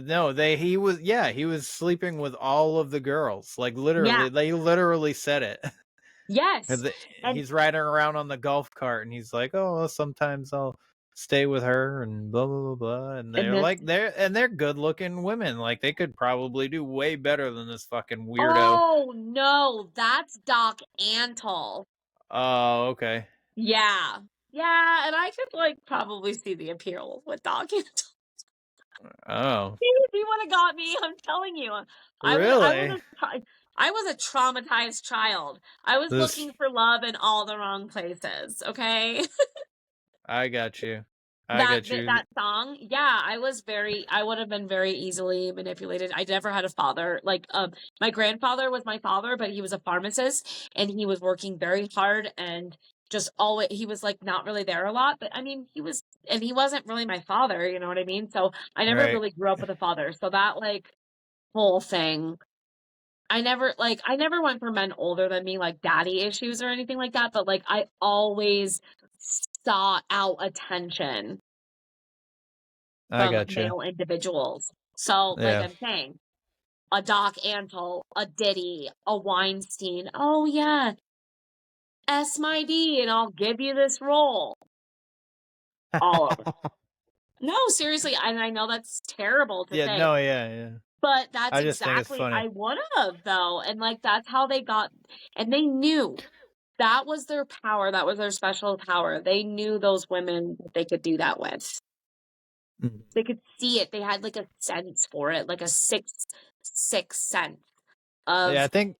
No, he was sleeping with all of the girls. Like Yeah. literally, they literally said it. Yes. And He's riding around on the golf cart and he's like, "Oh, sometimes I'll stay with her and blah blah blah blah." And and they're this like, they're good looking women. Like they could probably do way better than this fucking weirdo. Oh no, that's Doc Antle. Oh, okay. Yeah. Yeah, and I could like probably see the appeal with Doc Antle. Oh, He would have got me. I'm telling you. really? I was a traumatized child. I was This looking for love in all the wrong places. Okay. I got you. I That got that you. that song, yeah, I would have been very easily manipulated. I never had a father. Like, my grandfather was my father, but he was a pharmacist and he was working very hard and just always, he was like not really there a lot, but I mean, he wasn't really my father, you know what I mean? So I never Right. really grew up with a father. So that like whole thing, I never went for men older than me, like daddy issues or anything like that, but like I always sought out attention I from got you. male individuals. So, like Yeah. I'm saying, a Doc Antle, a Diddy, a Weinstein. Oh yeah, S my D, and I'll give you this role. All of them. No, seriously, and I know that's terrible to Yeah, say, no, yeah. but that's I just think it's exactly funny. I would have though, and like that's how they got, and they knew that was their power, that was their special power. They knew those women that they could do that with. Mhm. They could see it. They had like a sense for it, like a sixth sense Yeah, I of think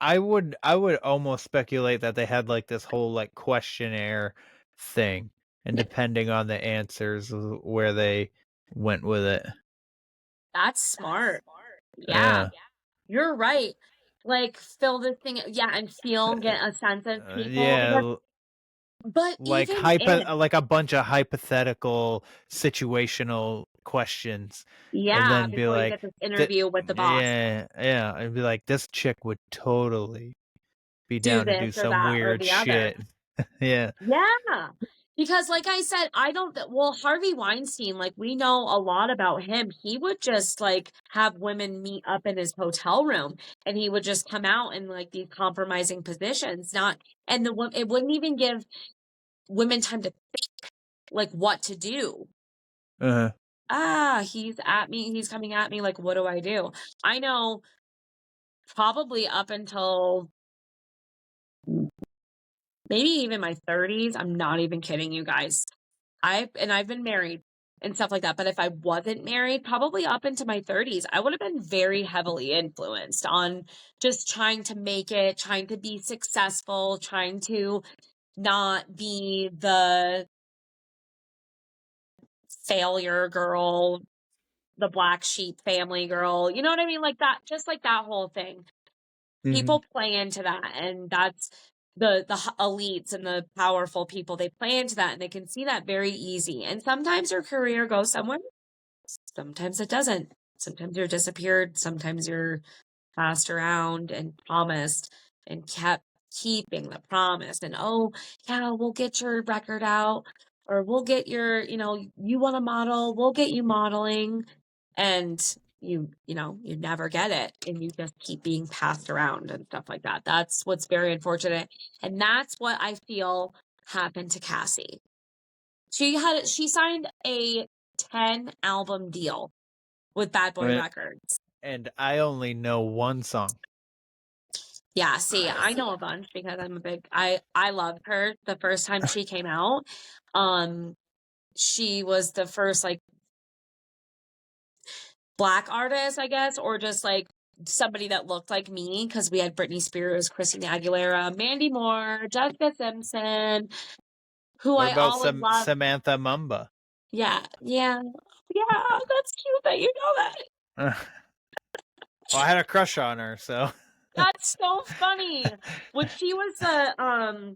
I would almost speculate that they had like this whole like questionnaire thing, and depending on the answers where they went with it. that's smart. Yeah, Yeah. you're right. Like fill this thing, yeah, and get a sense of people Yeah, because, but like even in, like a bunch of hypothetical situational questions, and yeah, then be before you like get this that. interview with the boss, Yeah, I'd be like, this chick would totally be do down to this do or some that or weird the other. shit. Yeah. Yeah. Because like I said, I don't well, Harvey Weinstein, like we know a lot about him. He would just like have women meet up in his hotel room and he would just come out in like these compromising positions, not and it wouldn't even give women time to think like what to do. Uh-huh. He's coming at me, like what do I do? I know probably up until maybe even my 30s. I'm not even kidding you guys. I've been married and stuff like that, but if I wasn't married, probably up into my 30s, I would have been very heavily influenced on just trying to make it, trying to be successful, trying to not be the failure girl, the black sheep family girl. You know what I mean? Like that, just like that whole thing. Mhm. People play into that, and that's the elites and the powerful people. They play into that and they can see that very easy. And sometimes your career goes somewhere. Sometimes it doesn't. Sometimes you're disappeared. Sometimes you're passed around and promised and kept keeping the promise. And oh, yeah, we'll get your record out or we'll get your, you want to model, we'll get you modeling. And you never get it. And you just keep being passed around and stuff like that. That's what's very unfortunate. And that's what I feel happened to Cassie. She signed a 10 album deal with Bad Boy Uh, Records. And I only know one song. Yeah, see, I know a bunch because I loved her the first time she came out. She was the first like black artist, I guess, or just like somebody that looked like me because we had Britney Spears, Christina Aguilera, Mandy Moore, Jessica Simpson, who What I about always loved. Samantha Mumba? Yeah, yeah, yeah, that's cute that you know that. Well, I had a crush on her, so. That's so funny. When she was the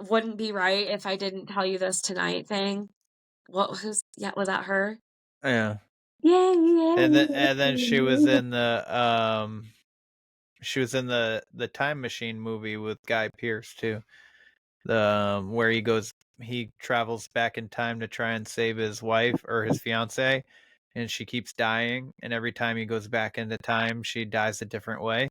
wouldn't be right if I didn't tell you this tonight thing. Was that her? Yeah. Yeah, yeah. And then she was in the Time Machine movie with Guy Pearce too. Where he travels back in time to try and save his wife or his fiance, and she keeps dying, and every time he goes back into time, she dies a different way.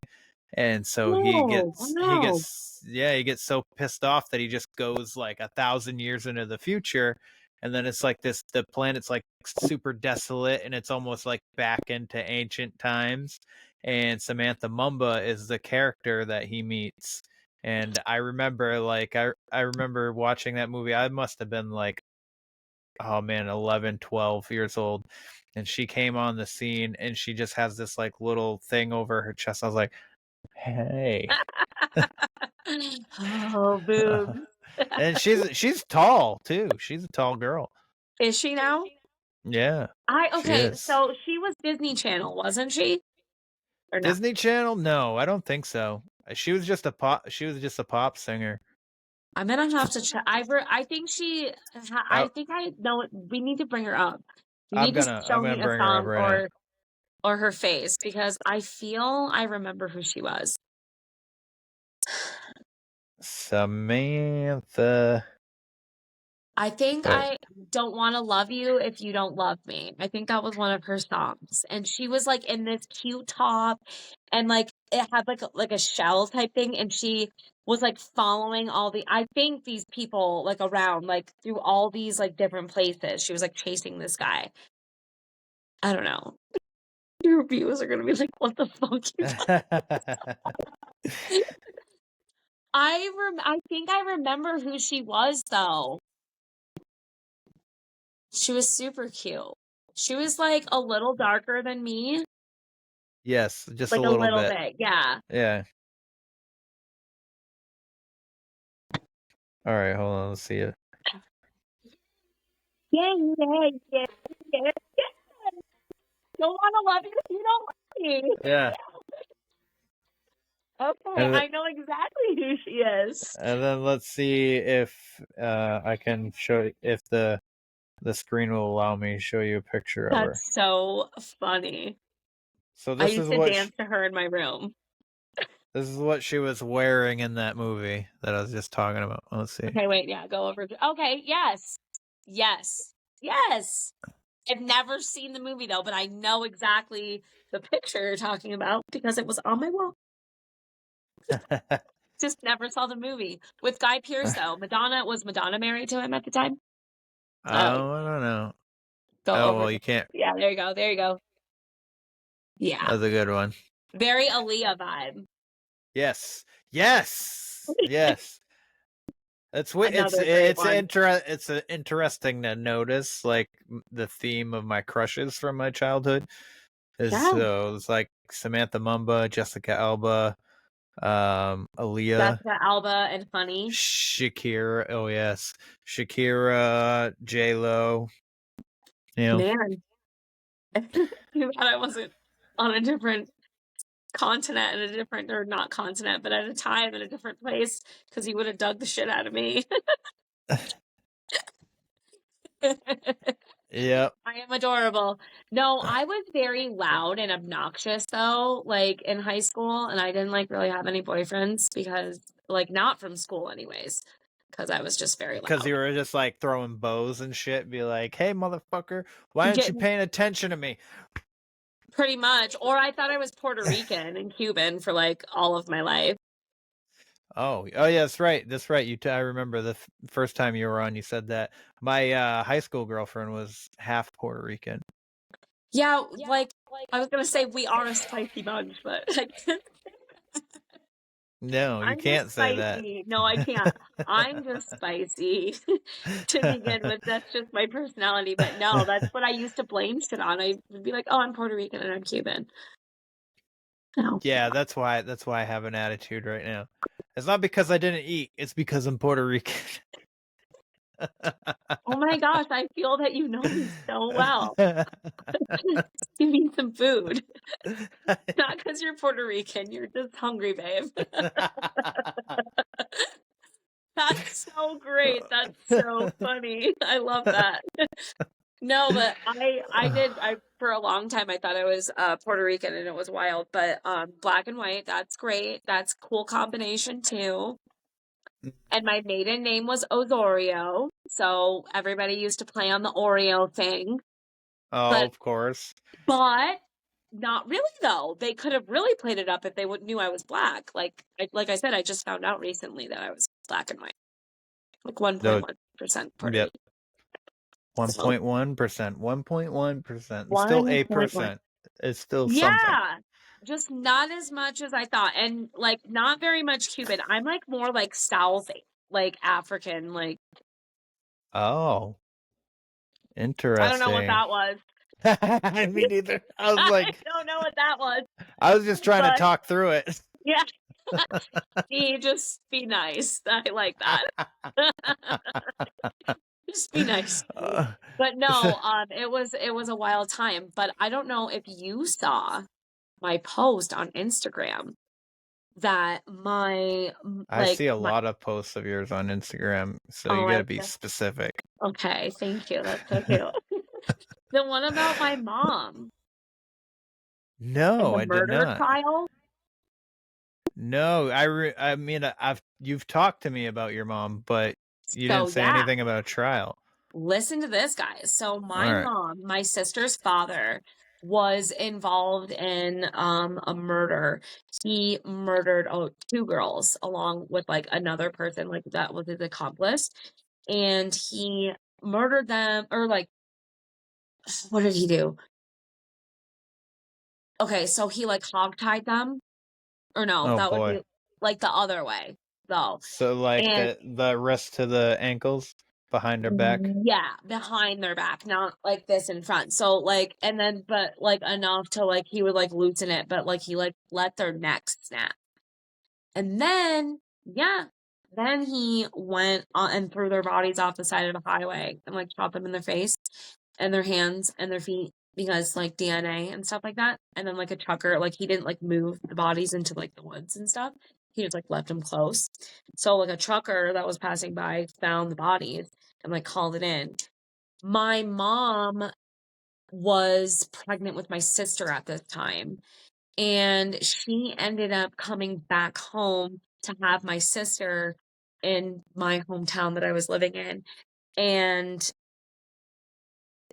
And so No, no. he gets so pissed off that he just goes like 1,000 years into the future, and then it's like the planet's like super desolate, and it's almost like back into ancient times. And Samantha Mumba is the character that he meets, And I remember like I remember watching that movie. I must have been like, oh man, 11, 12 years old. And she came on the scene and she just has this like little thing over her chest. I was like, hey. Oh, boobs. And she's tall too. She's a tall girl. Is she now? Yeah, she Okay, is. so she was Disney Channel, wasn't she? Or no? Disney Channel? No, I don't think so. She was just a pop singer. I'm gonna have to check. I think she. I I, think I know. We need to bring her up. You I'm need to gonna show I'm gonna me a bring her up song right now. or her face because I feel I remember who she was. Samantha. I think Oh. I don't want to love you if you don't love me. I think that was one of her songs. And she was like in this cute top and like it had like a shell type thing and she was like following I think these people like around like through all these like different places. She was like chasing this guy. I don't know. Your viewers are going to be like, "What the fuck you I think I remember who she was though. She was super cute. She was like a little darker than me. Yes, just a Like a little little bit. bit, yeah. Yeah. All right, hold on. Let's see it. Yeah. Don't want to love you if you don't love me. Yeah. Okay, I know exactly who she is. And then let's see if I can show if the screen will allow me to show you a picture of her. That's so funny. So I this used is to what dance to her in my room. this is what she was wearing in that movie that I was just talking about. Let's see. Okay, wait, yeah, go over. Okay, yes. I've never seen the movie though, but I know exactly the picture you're talking about because it was on my wall. Just never saw the movie. With Guy Pearce though. Was Madonna married to him at the time? Oh, I don't know. Go over. Well, you can't. Yeah, there you go. Yeah. That's a good one. Very Aaliyah vibe. Yes. It's interesting to notice like the theme of my crushes from my childhood. So it's like Samantha Mumba, Jessica Alba, Aaliyah, Jessica Alba and Funny. Shakira. Oh yes, Shakira, J-Lo. Man, too bad I wasn't on a different continent or not continent, but at a time in a different place because he would have dug the shit out of me. Yep. I am adorable. No, I was very loud and obnoxious though, like in high school, and I didn't like really have any boyfriends because like not from school anyways, because I was just very loud. Because you were just like throwing bows and shit, be like, "Hey, motherfucker, why aren't you paying attention to me?" Pretty much. Or I thought I was Puerto Rican and Cuban for like all of my life. Oh yeah, that's right. I remember the first time you were on, you said that. My high school girlfriend was half Puerto Rican. Yeah, like I was gonna say we are a spicy bunch, but no, you can't say that. No, I can't. I'm just spicy to begin with. That's just my personality. But no, that's what I used to blame shit on. I would be like, "Oh, I'm Puerto Rican and I'm Cuban." No. Yeah, that's why I have an attitude right now. It's not because I didn't eat. It's because I'm Puerto Rican. Oh my gosh, I feel that you know me so well. Give me some food. Not because you're Puerto Rican, you're just hungry, babe. That's so great. That's so funny. I love that. No, but I for a long time I thought I was Puerto Rican and it was wild, but black and white, that's great. That's a cool combination too. And my maiden name was Osorio, so everybody used to play on the Oreo thing. Oh, of course. But not really though. They could have really played it up if they knew I was black. Like I said, I just found out recently that I was black and white. Like 1.1% Puerto Yep. Rican. 1.1%. 1.1%. Still 8%. It's still something. Yeah. just not as much as I thought, and like not very much Cuban. I'm like more like South, like African, like Oh, I don't know what interesting. that was. Me neither. I was I like, don't know what that was, I was just trying to but talk through it. yeah, just be nice. I like that. Just be nice to me. Uh, But no, it was a wild time. But I don't know if you saw my post on Instagram that I see a lot of posts of yours on Instagram, so you oh got to be specific. okay, thank you. That's so cute. The one about my mom and No, the I did murder not. trial. No, I mean, you've talked to me about your mom, but you didn't So say yeah, anything about a trial. listen to this, guys. So All my right. mom, my sister's father, was involved in a murder. He murdered two girls along with like another person, like that was his accomplice, and he murdered them, or like what did he do? Okay, so he like hogtied them, or no, Oh that would boy. be like the other way though. So like And the rest to the ankles behind her back. yeah, behind their back, not like this in front. So like, and then, but like enough to like, he would like loosen it, but like he like let their necks snap. And then, yeah, then he went on and threw their bodies off the side of the highway and like shot them in their face and their hands and their feet because like DNA and stuff like that. And then like a trucker, like he didn't like move the bodies into like the woods and stuff. He just like left them close. So like a trucker that was passing by found the bodies and like called it in. My mom was pregnant with my sister at this time, and she ended up coming back home to have my sister in my hometown that I was living in. And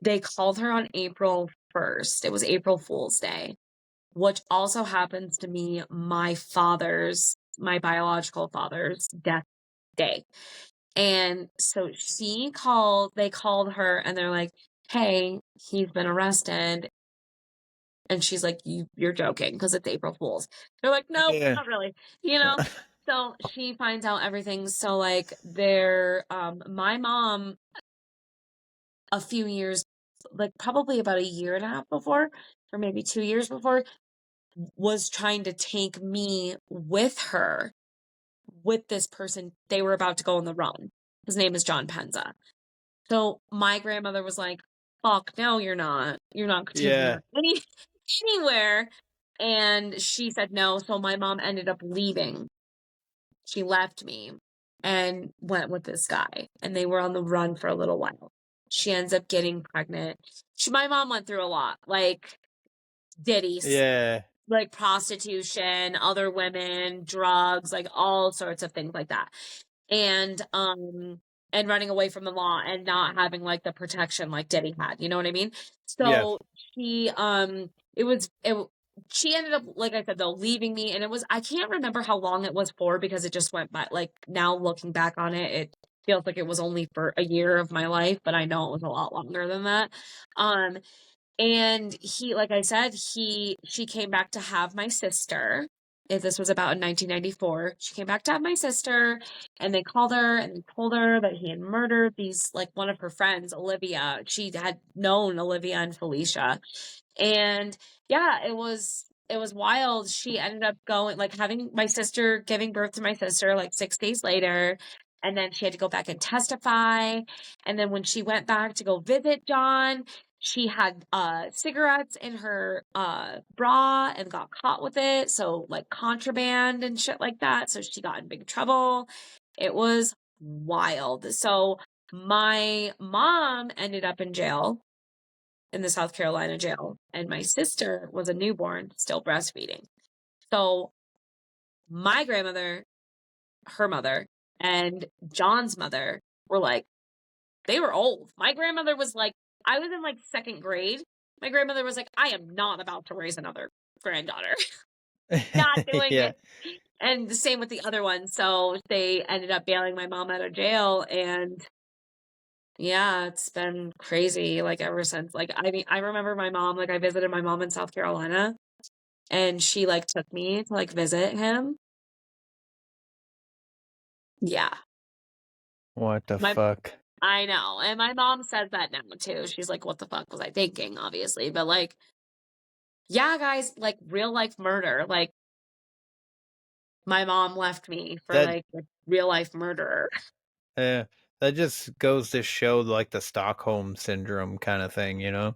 they called her on April 1st. It was April Fool's Day, which also happens to be my biological father's death day. And so they called her and they're like, hey, he's been arrested. And she's like, you're joking because it's April Fool's. They're like, nope, Yeah. not really, you know? So she finds out everything. So like my mom, a few years, like probably about a year and a half before, or maybe 2 years before, was trying to take me with her with this person. They were about to go on the run. His name is John Penza. So my grandmother was like, fuck, no, you're not. You're not taking Yeah. her anywhere. And she said no. So my mom ended up leaving. She left me and went with this guy. And they were on the run for a little while. She ends up getting pregnant. My mom went through a lot, like Diddy, Yeah. like prostitution, other women, drugs, like all sorts of things like that. And running away from the law and not having like the protection like Diddy had, you know what I mean? Yeah. So she she ended up, like I said though, leaving me, and I can't remember how long it was for because it just went by. Like now looking back on it, it feels like it was only for a year of my life, but I know it was a lot longer than that. And like I said, she came back to have my sister. If this was about in 1994, she came back to have my sister, and they called her and they told her that he had murdered like one of her friends, Olivia. She had known Olivia and Felicia. And yeah, it was wild. She ended up going, like having my sister, giving birth to my sister like 6 days later. And then she had to go back and testify. And then when she went back to go visit John, she had cigarettes in her bra and got caught with it. So like contraband and shit like that. So she got in big trouble. It was wild. So my mom ended up in jail, in the South Carolina jail, and my sister was a newborn still breastfeeding. So my grandmother, her mother, and John's mother were like, they were old. My grandmother was like, I was in like second grade. My grandmother was like, I am not about to raise another granddaughter. Not doing Yeah. it. And the same with the other one. So they ended up bailing my mom out of jail, and yeah, it's been crazy like ever since. Like I mean, I remember my mom, like I visited my mom in South Carolina, and she like took me to like visit him. Yeah. What the My fuck? I know. And my mom says that now too. She's like, what the fuck was I thinking, obviously. But like, yeah, guys, like real life murder. Like my mom left me for That like a real life murderer. that just goes to show like the Stockholm syndrome kind of thing, you know?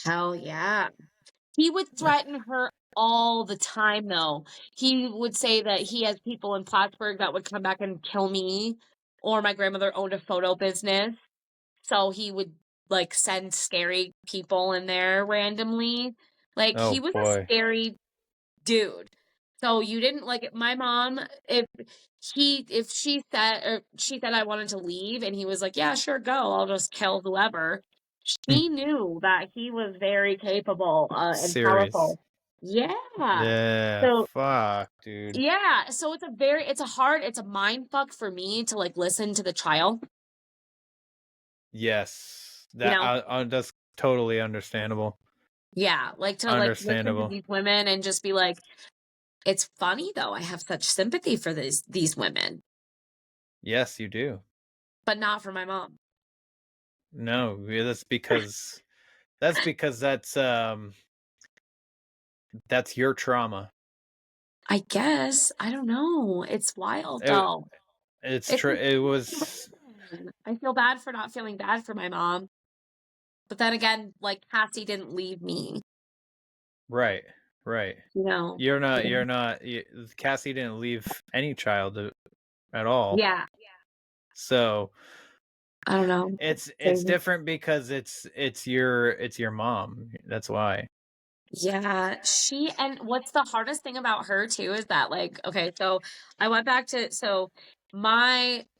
Hell yeah. He would threaten her all the time though. He would say that he has people in Plattsburgh that would come back and kill me, or my grandmother owned a photo business. So he would like send scary people in there randomly. Like he Oh was a boy. scary dude. So you didn't like my mom, if she said I wanted to leave and he was like, yeah, sure, go. I'll just kill whoever. She knew that he was very capable and Serious. powerful. Yeah. Yeah, So fuck, dude. yeah, so it's a mind fuck for me to like listen to the trial, Yes. you That know? that's totally understandable. Yeah, like to like listen to Understandable. these women and just be like, it's funny though. I have such sympathy for these women, Yes, you do. but not for my mom. No, yeah, that's because that's your trauma. I guess. I don't know. It's wild It, though. it's It's true. like, It was I feel bad for not feeling bad for my mom. But then again, like Cassie didn't leave me, right. Right. you know. Cassie didn't leave any child at all. Yeah, So I don't know. it's different because it's your mom. That's why. Yeah, and what's the hardest thing about her too is that like, okay, so I went back to, so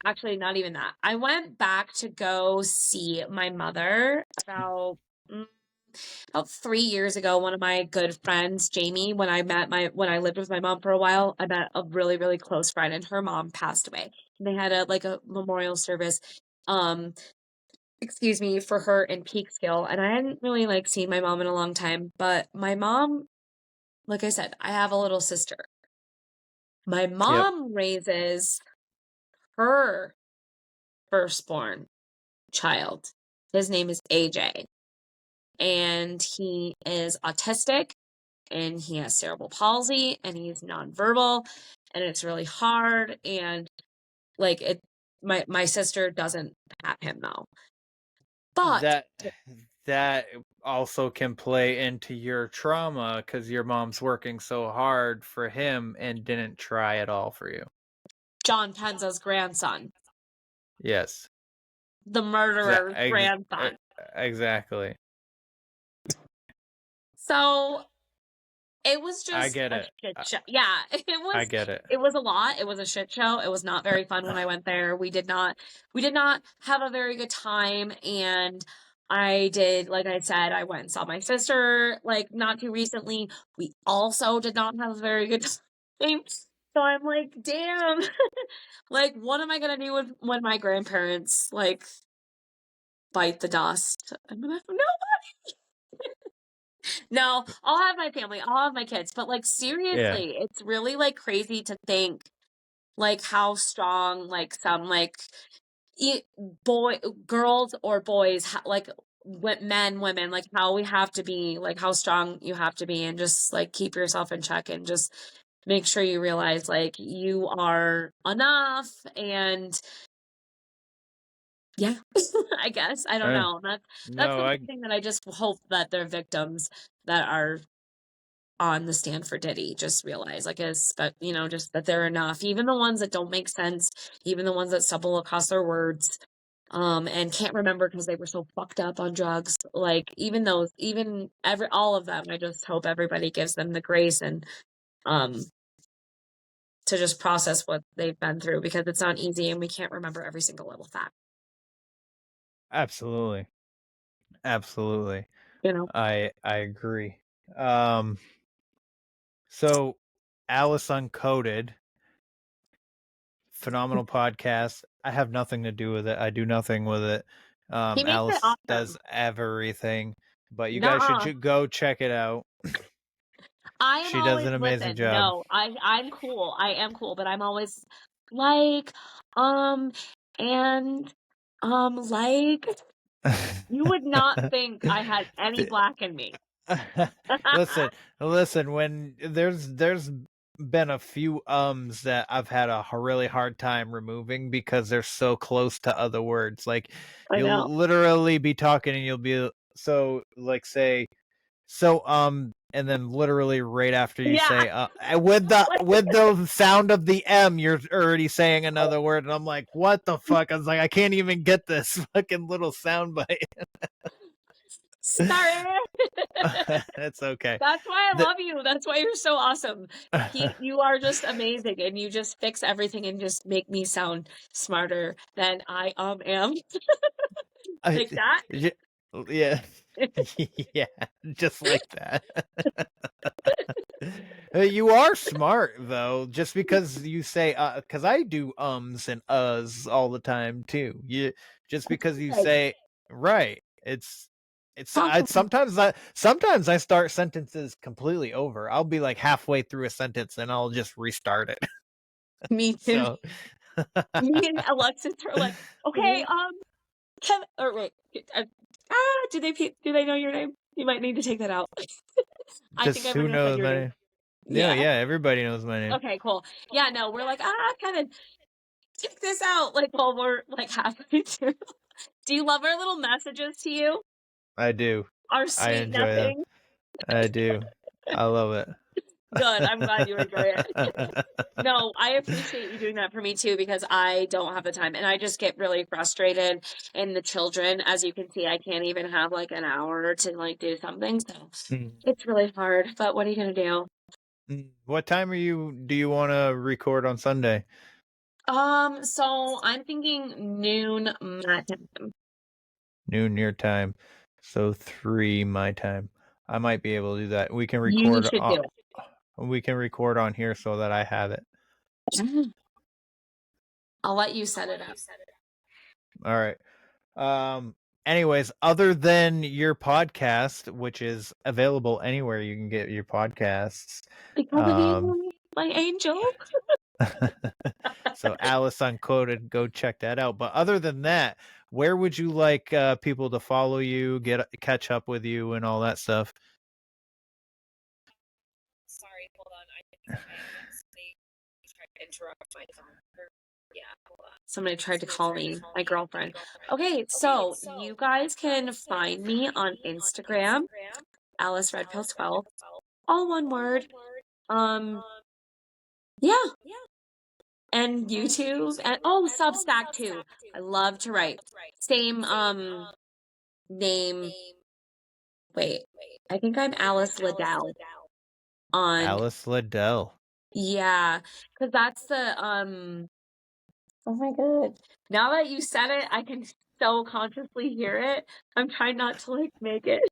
actually not even that. I went back to go see my mother mm, about 3 years ago. One of my good friends, Jamie, when I lived with my mom for a while, I met a really, really close friend and her mom passed away. And they had a memorial service. Um, excuse me, for her in Peekskill. And I hadn't really like seen my mom in a long time, but my mom, like I said, I have a little sister. My Yep. mom raises her firstborn child. His name is AJ, and he is autistic and he has cerebral palsy and he's nonverbal and it's really hard and like my sister doesn't have him though. But That also can play into your trauma because your mom's working so hard for him and didn't try at all for you. John Penza's grandson, Yes. the murderer's grandson. Exactly. So it was I just get a it. shit show. Yeah, I get it. it was a lot. It was a shit show. It was not very fun when I went there. We did not have a very good time. And I did, like I said, I went and saw my sister like not too recently. We also did not have a very good time. So I'm like, damn, like what am I gonna do when my grandparents like bite the dust? I'm gonna have no, I'll have my family, I'll have my kids, but like Yeah. seriously, it's really like crazy to think like how strong like some like boy girls or boys like men women like how we have to be like how strong you have to be and just like keep yourself in check and just make sure you realize like you are enough and yeah. I guess I don't know that's No, the I one thing that I just hope that their victims that are on the stand for Diddy just realize like but you know just that they're enough, even the ones that don't make sense, even the ones that stumble across their words and can't remember because they were so fucked up on drugs, like even those, even all of them, I just hope everybody gives them the grace and um to just process what they've been through because it's not easy and we can't remember every single little fact, absolutely. Absolutely. you know. I agree. So Alice Uncoded, phenomenal podcast. I have nothing to do with it. I do nothing with it. He makes it Alice awesome. does everything, but you guys Nuh-uh. should go check it out. I am She does always, an amazing listen, job. no, I'm cool. I am cool, but I'm always like, um, and, like, you would not think I had any black in me. listen, listen. When there's been a few that I've had a really hard time removing because they're so close to other words. Like I know. you'll literally be talking and you'll be so like say so and then literally right after you Yeah. say with the sound of the M, you're already saying another word, and I'm like, what the fuck? I was like, I can't even get this fucking little sound bite. Sorry. It's okay. That's why I The- love you. That's why you're so awesome. You are just amazing, and you just fix everything and just make me sound smarter than I am. Like that. yeah, yeah, just like that. You are smart though, just because you say because I do ums and uhs all the time too. You just because you Like, say right, sometimes I start sentences completely over. I'll be like halfway through a sentence and I'll just restart it. me and So me and Alexis are like, okay, Kevin, or wait, do they know your name? You might need to take that out. I think just I who might have said knows your my name. name? Yeah, Yeah. yeah, everybody knows my name. Okay, cool. Yeah, no, we're like, Kevin, check this out. Like, while we're like halfway through. Do you love our little messages to you? I do. Our I sweet enjoy them. nothing? I do. I love it. Good. I'm glad you enjoy it. No, I appreciate you doing that for me too, because I don't have the time and I just get really frustrated in the children. As you can see, I can't even have like an hour to like do something. So it's really hard, but what are you going to do? What time do you want to record on Sunday? So I'm thinking noon my time. Noon your time. So 3 my time. I might be able to do that. You should do We can record on here so that I have it. it. I'll let you set it up. All right. Anyways, other than your podcast, which is available anywhere you can get your podcasts. Because of you, my angel. So Alice Unquoted, go check that out. But other than that, where would you like people to follow you, catch up with you, and all that stuff? Sorry, hold on. I accidentally tried to interrupt my phone. Yeah, hold on. Somebody tried to call me, my girlfriend. Okay, so you guys can find me on Instagram, Alice Redpill 12, all one word. Yeah, and YouTube, and Substack too. I love to write. Same name. Wait, I think I'm Alice Liddell on. Alice Liddell. Yeah, because that's the Oh my god. Now that you said it, I can so consciously hear it. I'm trying not to like make it.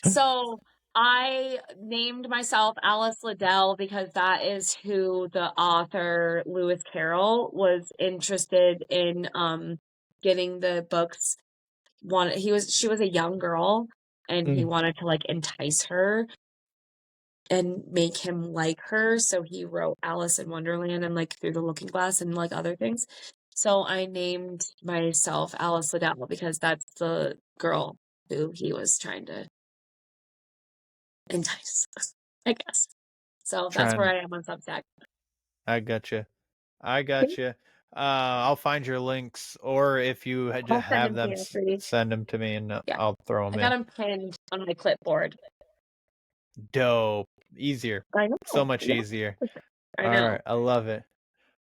So I named myself Alice Liddell because that is who the author Lewis Carroll was interested in getting the books. She was a young girl and he wanted to like entice her and make him like her. So he wrote Alice in Wonderland and like Through the Looking Glass and like other things. So I named myself Alice Liddell because that's the girl who he was trying to entice, I guess. So that's where I am on Substack. I gotcha. I gotcha. I'll find your links, or if you I'll send have them to them, you for you. send them to me, and Yeah. I'll throw I them got in. them pinned on my clipboard. Dope. Easier. I know. So much Yeah. easier. I All know. right. I love it.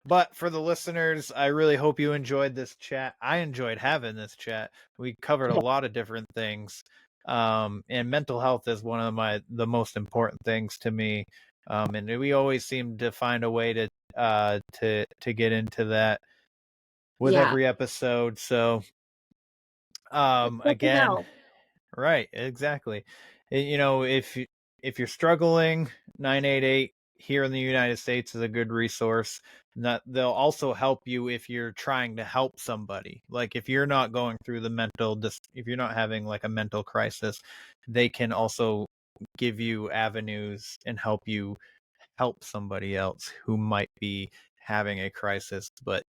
But for the listeners, I really hope you enjoyed this chat. I enjoyed having this chat. We covered a lot of different things. And mental health is one of the most important things to me. And we always seem to find a way to get into that with every episode. So again, right, exactly. You know, if you're struggling, 988 here in the United States is a good resource. That they'll also help you if you're trying to help somebody. Like if you're not going through if you're not having like a mental crisis, they can also give you avenues and help you help somebody else who might be having a crisis but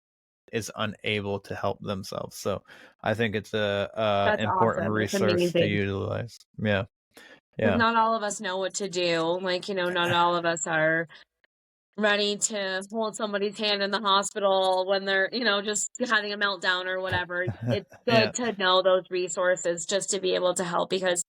is unable to help themselves. So I think it's a That's important awesome. It's resource to amazing. utilize. Yeah. Because Yeah. not all of us know what to do. Like, not all of us are ready to hold somebody's hand in the hospital when they're, just having a meltdown or whatever. It's Yeah. good to know those resources just to be able to help, because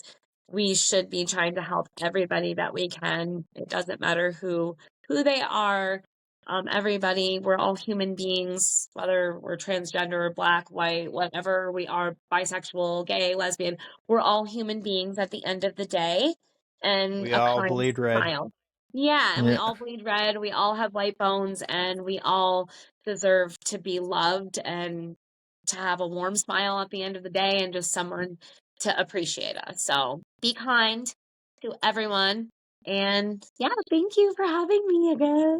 we should be trying to help everybody that we can. It doesn't matter who they are. Everybody, we're all human beings, whether we're transgender or black, white, whatever we are, bisexual, gay, lesbian, we're all human beings at the end of the day, and We a all kind bleed red. smile. Yeah, and we Yeah. all bleed red, we all have white bones, and we all deserve to be loved and to have a warm smile at the end of the day, and just someone to appreciate us. So be kind to everyone. And yeah, thank you for having me again.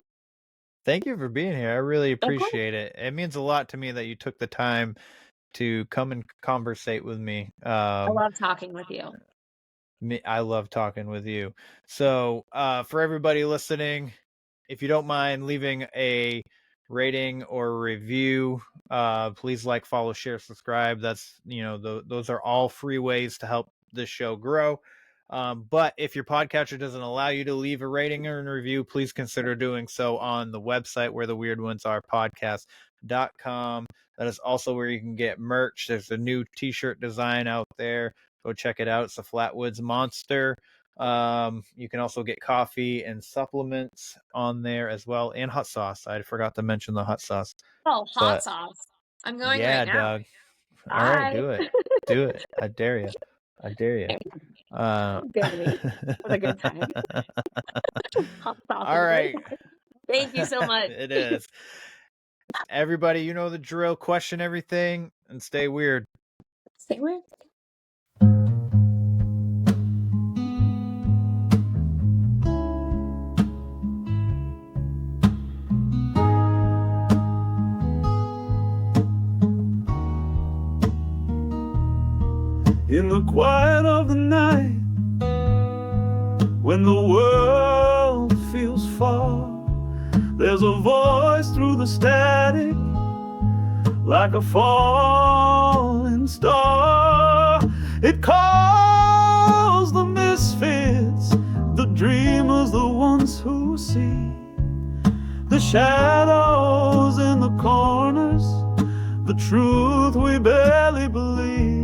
Thank you for being here. I really Of course. appreciate it. It means a lot to me that you took the time to come and conversate with me. I love talking with you. I love talking with you. So, for everybody listening, if you don't mind leaving a rating or review, please like, follow, share, subscribe. That's, those are all free ways to help this show grow. But if your podcatcher doesn't allow you to leave a rating or a review, please consider doing so on the website where the weird ones are podcast.com. That is also where you can get merch. There's a new t-shirt design out there. Go check it out. It's a Flatwoods Monster. You can also get coffee and supplements on there as well, and hot sauce. I forgot to mention the hot sauce. Oh, hot sauce. I'm going Yeah, right now. Doug. All right, Bye. do it. Do it. I dare you. I dare you. Dare me. Have a good time. Hot sauce. All right. Thank you so much. It is. Everybody, you know the drill. Question everything and stay weird. Stay weird. In the quiet of the night, when the world feels far, there's a voice through the static, like a falling star. It calls the misfits, the dreamers, the ones who see the shadows in the corners, the truth we barely believe.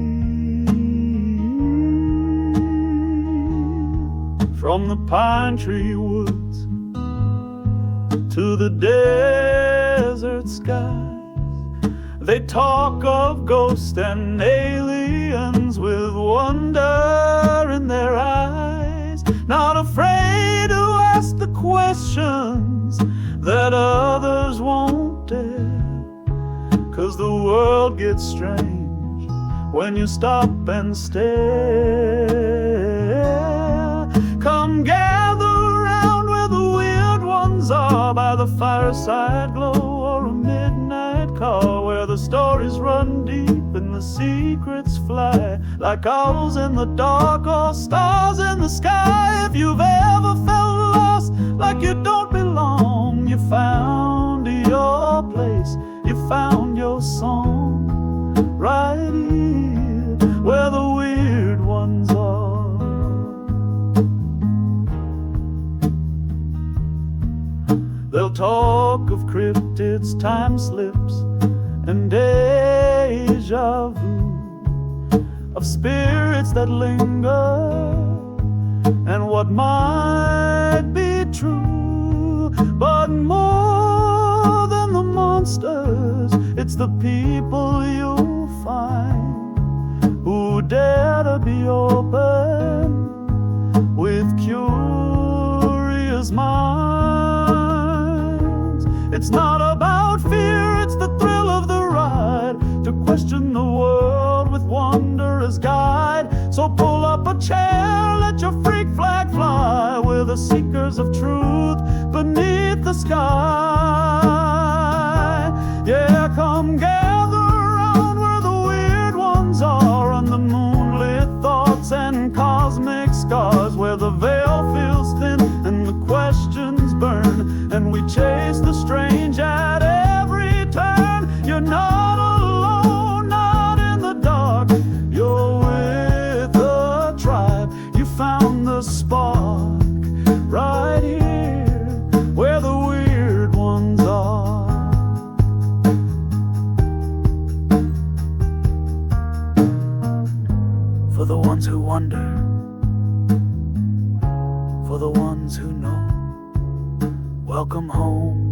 From the pine tree woods to the desert skies, they talk of ghosts and aliens with wonder in their eyes, not afraid to ask the questions that others won't dare, 'cause the world gets strange when you stop and stare. Come gather around where the weird ones are, by the fireside glow or a midnight car, where the stories run deep and the secrets fly like owls in the dark or stars in the sky. If you've ever felt lost, like you don't belong, you found your place, you found your song, right here where the weird ones are. They'll talk of cryptids, time slips, and deja vu, of spirits that linger, and what might be true. But more than the monsters, it's the people you'll find who dare to be open with curious minds. It's not about fear, it's the thrill of the ride, to question the world with wonder as guide. So pull up a chair, let your freak flag fly, we're the seekers of truth beneath the sky. Yeah, come gather around where the weird ones are, on the moonlit thoughts and cosmic scars, where the wonder for the ones who know. Welcome home.